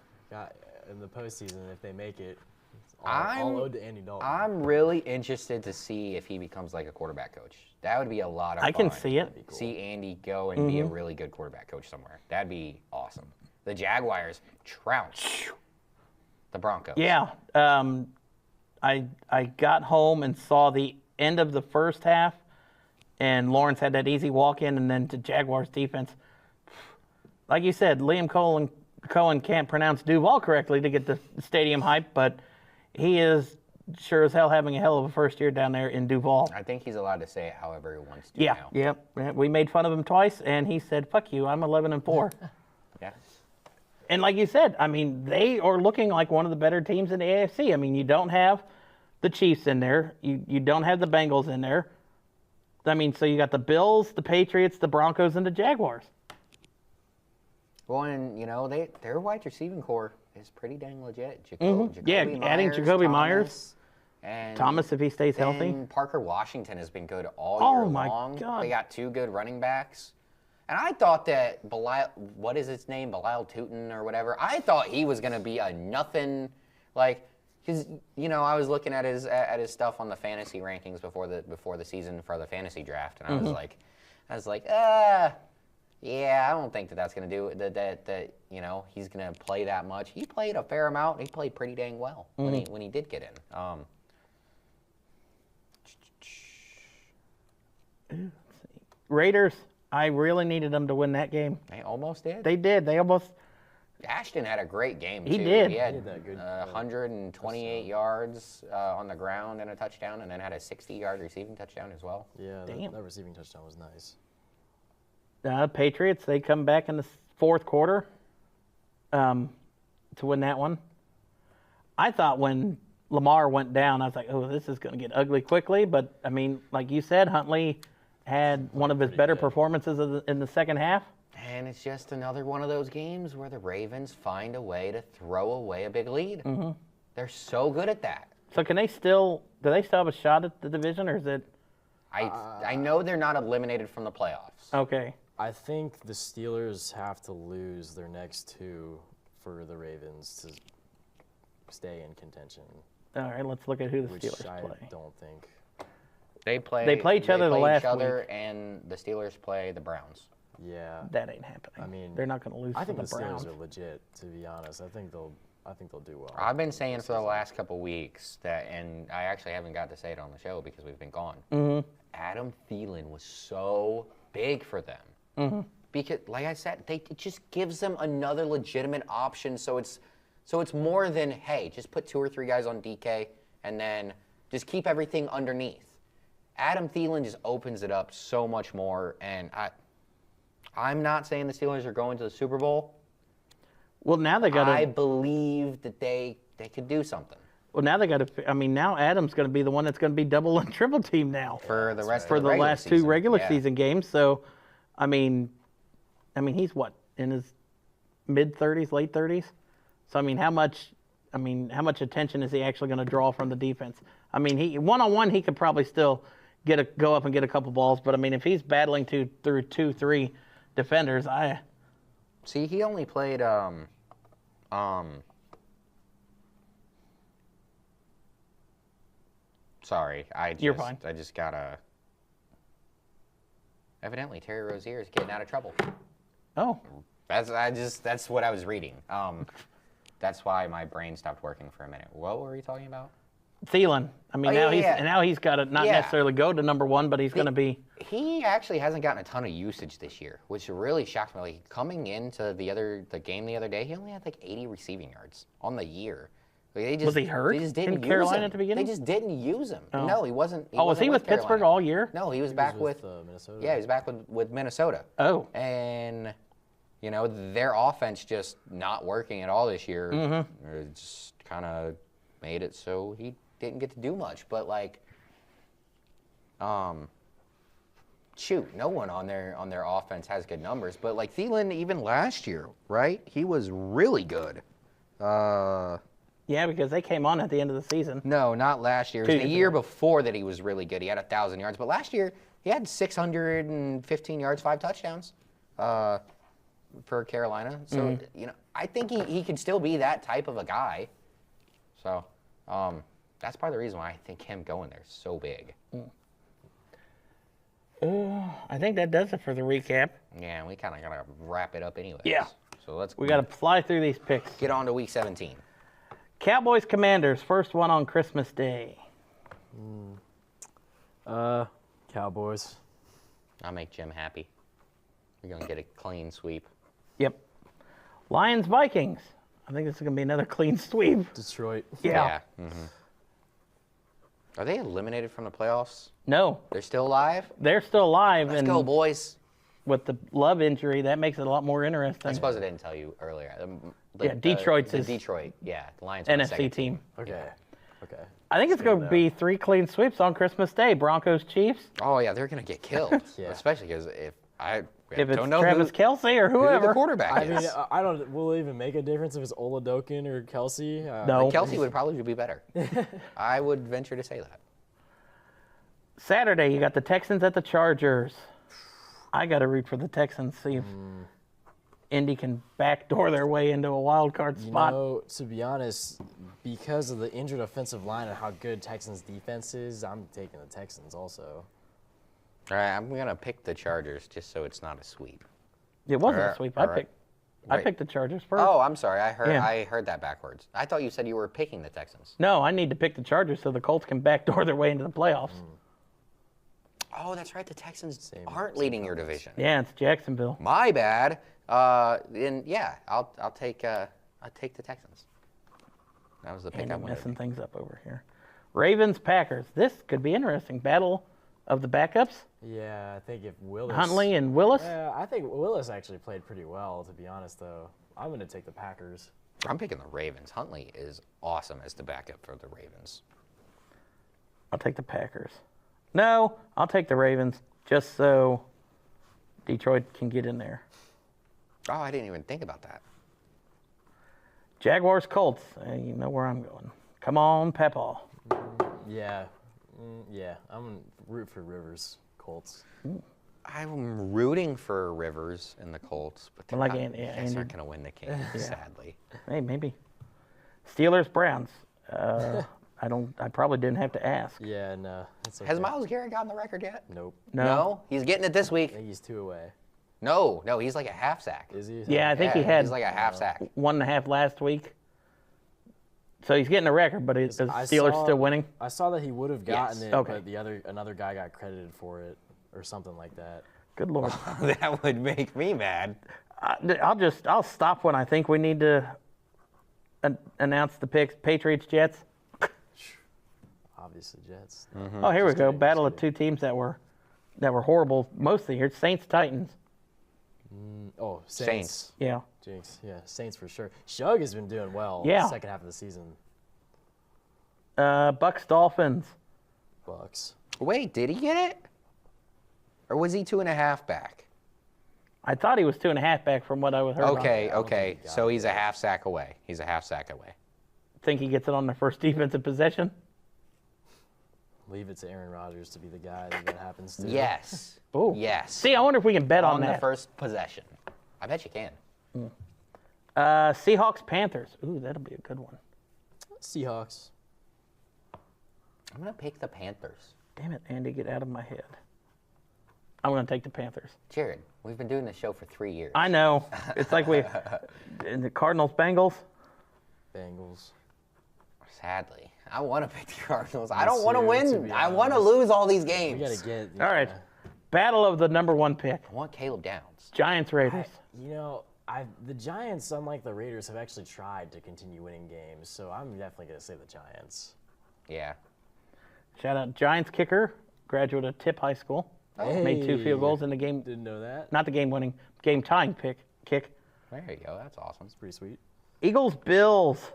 in the postseason, if they make it, it's all owed to Andy Dalton. I'm really interested to see if he becomes like a quarterback coach. That would be a lot of fun. I can see it. See Andy go and be a really good quarterback coach somewhere. That'd be awesome. The Jaguars trounce the Broncos. Yeah. I got home and saw the end of the first half, and Lawrence had that easy walk in, and then to Jaguars defense. Like you said, Liam Cohen can't pronounce Duval correctly to get the stadium hype, but he is sure as hell having a hell of a first year down there in Duval. I think he's allowed to say it however he wants to Yeah, now. yeah. We made fun of him twice, and he said, "Fuck you, I'm 11-4." Yeah. And like you said, I mean, they are looking like one of the better teams in the AFC. I mean, you don't have the Chiefs in there. You don't have the Bengals in there. I mean, so you got the Bills, the Patriots, the Broncos, and the Jaguars. Well, and their wide receiving core is pretty dang legit. Jacoby Yeah, adding Jacoby Myers. and Thomas, if he stays healthy. And Parker Washington has been good all Oh, year my long. God. They got 2 good running backs. And I thought that Belial, what is his name, Belial Tootin or whatever, I thought he was going to be a nothing, because, I was looking at his stuff on the fantasy rankings before the season for the fantasy draft, and I was like, yeah, I don't think that's going to do it, that he's going to play that much. He played a fair amount. He played pretty dang well when he did get in. Raiders, I really needed them to win that game. They almost did. They did. They almost. Ashton had a great game, He too. did. He had He did that good. 128 yards on the ground and a touchdown, and then had a 60-yard receiving touchdown as well. Yeah, Damn. that receiving touchdown was nice. Patriots, they come back in the fourth quarter to win that one. I thought when Lamar went down, I was like, oh, this is going to get ugly quickly. But, I mean, like you said, Huntley had one of his better performances in the second half. And it's just another one of those games where the Ravens find a way to throw away a big lead. Mm-hmm. They're so good at that. So do they still have a shot at the division, or is it? I know they're not eliminated from the playoffs. Okay. I think the Steelers have to lose their next two for the Ravens to stay in contention, All right, let's look at who the which Steelers I play. don't think. They play each other the last week. and the Steelers play the Browns. Yeah, That ain't happening. I mean, they're not going to lose I to think the the Browns. Steelers are legit. To be honest, I think they'll do well. I've been saying for the last couple weeks that, and I actually haven't got to say it on the show because we've been gone. Mm-hmm. Adam Thielen was so big for them. Mm-hmm. Because, like I said, it just gives them another legitimate option. So it's more than, hey, just put 2 or 3 guys on DK and then just keep everything underneath. Adam Thielen just opens it up so much more. And I'm not saying the Steelers are going to the Super Bowl. Well, now they got I to. believe that they could do something Well, now they got to. I mean, now Adam's going to be the one that's going to be double and triple team now for the rest for of the regular last season. two regular Yeah. season games. So, I mean, he's what, in his mid-30s, late 30s. So, I mean, how much attention is he actually going to draw from the defense? I mean, he one-on-one he could probably still go up and get a couple balls, but I mean, if he's battling through 2-3 defenders, See, he only played sorry, You're fine. I just gotta. Evidently, Terry Rozier is getting out of trouble. oh, That's what I was reading. That's why my brain stopped working for a minute. What were we talking about? Thielen. I mean, Oh, now he's got to not Yeah. necessarily go to number one, but he's going to be. He actually hasn't gotten a ton of usage this year, which really shocked me. Like coming into the game the other day, he only had like 80 receiving yards on the year. Like, they just, Was he hurt They just didn't in use Carolina him. at the beginning? They just didn't use him. Oh. No, he wasn't. Was he with Pittsburgh Carolina. all year? No, he was back with. Minnesota. Yeah, he was back with Minnesota. Oh. And their offense just not working at all this year. Mm-hmm. It just kind of made it so he didn't get to do much. But like, shoot, no one on their offense has good numbers. But like Thielen, even last year, right? He was really good. Yeah, because they came on at the end of the season. No, not last year. It was the years year ago. before that he was really good. He had 1,000 yards. But last year, he had 615 yards, 5 touchdowns for Carolina. So, I think he could still be that type of a guy. So, that's part of the reason why I think him going there is so big. I think that does it for the recap. Yeah, we kind of got to wrap it up anyways. Yeah. So let's We got to fly through these picks. get on to week 17. Cowboys Commanders, first one on Christmas Day. Cowboys. I'll make Jim happy. We're going to get a clean sweep. Yep. Lions Vikings. I think this is going to be another clean sweep. Detroit. Yeah. Are they eliminated from the playoffs? No, They're still alive? they're still alive, Let's and go, boys. with the Love injury, that makes it a lot more interesting. I suppose I didn't tell you earlier. Detroit's the his Detroit. Yeah, the Lions are the NFC second team. Okay. I think it's going to be 3 clean sweeps on Christmas Day. Broncos Chiefs. Oh yeah, they're gonna get killed. Yeah. Especially because if If it's don't know Travis Kelce or who whoever. the quarterback I is. mean, I don't. Will it even make a difference if it's Oladokin or Kelsey? No. Kelsey would probably be better. I would venture to say that. Saturday, you got the Texans at the Chargers. I got to root for the Texans, see if Indy can backdoor their way into a wild card spot. To be honest, because of the injured offensive line and how good Texans defense is, I'm taking the Texans also. All right, I'm gonna pick the Chargers just so it's not a sweep. It wasn't Alright, a sweep. alright. I Wait. picked the Chargers first. Oh, I'm sorry. Yeah. I heard that backwards. I thought you said you were picking the Texans. No, I need to pick the Chargers so the Colts can backdoor their way into the playoffs. Oh, that's right. The Texans Same aren't leading your division. Yeah, it's Jacksonville. My bad. Then yeah, I'll take the Texans. That was the pick And I I'm wanted. messing things up over here. Ravens, Packers. This could be interesting. Battle of the backups. Yeah, I think if Willis. Huntley and Willis. Yeah, I think Willis actually played pretty well, to be honest, though. I'm going to take the Packers. I'm picking the Ravens. Huntley is awesome as the backup for the Ravens. I'll take the Packers. No, I'll take the Ravens just so Detroit can get in there. Oh, I didn't even think about that. Jaguars, Colts. You know where I'm going. Come on, Pepaw. Yeah. Yeah, I'm going to root for Rivers, Colts. I'm rooting for Rivers and the Colts, but they're Like not, Andy- you guys Andy- aren't going to win the game, sadly. Hey, maybe. Steelers, Browns. I probably didn't have to ask. Yeah, no. It's okay. Has Myles Garrett gotten the record yet? Nope. No. He's getting it this I week. think he's 2 away. No, he's like a half sack. Is he? Yeah, I think he Yeah, had He's like a half sack. 1.5 last week. So he's getting a record, but is the I Steelers saw- still winning? I saw that he would have gotten Yes. it, Okay. but another guy got credited for it or something like that. Good Lord. That would make me mad. I'll stop when I think we need to announce the picks. Patriots, Jets. Obviously, Jets. Oh, here we Just go. kidding, Battle just of two teams that were horrible most of the year. Saints, Titans. Oh, Saints. Saints. Yeah. Jinx. Yeah, Saints for sure. Shug has been doing well. Yeah. Second half of the season. Bucks, Dolphins. Bucks. Wait, did he get it? Or was he 2.5 back? I thought he was 2.5 back from what I heard. Okay, don't okay. think he got So it. he's a half sack away. He's a half sack away. Think he gets it on the first defensive possession? Leave it to Aaron Rodgers to be the guy that happens to. Yes. Ooh. Yes. See, I wonder if we can bet on on the that. first possession. I bet you can. Seahawks, Panthers. Ooh, that'll be a good one. Seahawks. I'm going to pick the Panthers. Damn it, Andy, get out of my head. I'm going to take the Panthers. Jared, we've been doing this show for 3 years. I know. It's like in the Cardinals, Bengals. Bengals. Sadly. I want to pick the Cardinals. I don't want to too, to win. be I want to honest. lose all these We games. got to get. All right. Battle of the number 1 pick. I want Caleb Downs. Giants, Raiders. You know, the Giants, unlike the Raiders, have actually tried to continue winning games. So I'm definitely going to say the Giants. Yeah. Shout out Giants kicker, graduate of Tip High School. Made 2 field goals in the game. Didn't know that. Not the game-winning, game-tying kick. There you go. That's awesome. Pretty sweet. Eagles, Bills.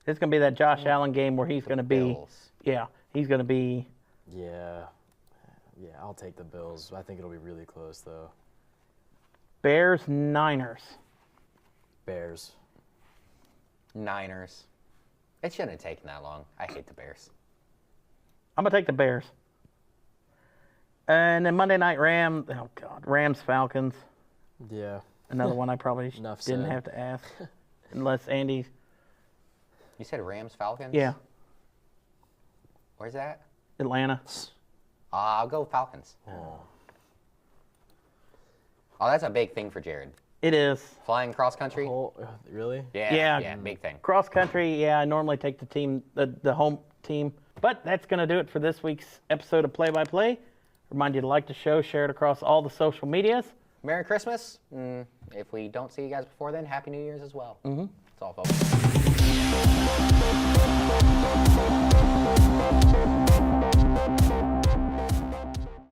It's going to be that Josh Allen game where he's going to be. Bills. Yeah, he's going to be. Yeah. Yeah, I'll take the Bills. I think it'll be really close, though. Bears, Niners. Bears. Niners. It shouldn't have taken that long. I hate the Bears. I'm going to take the Bears. And then Monday Night Rams, Falcons. Yeah. Another one I probably Enough didn't said. have to ask. Unless Andy. You said Rams, Falcons? Yeah, Where's that? Atlanta. I'll go Falcons. Oh, that's a big thing for Jared. It is. Flying cross country? Oh, really? Yeah, Yeah. big thing. Cross country, yeah, I normally take the team, the home team. But that's going to do it for this week's episode of Play by Play. Remind you to like the show, share it across all the social medias. Merry Christmas. If we don't see you guys before then, Happy New Year's as well. That's all, folks.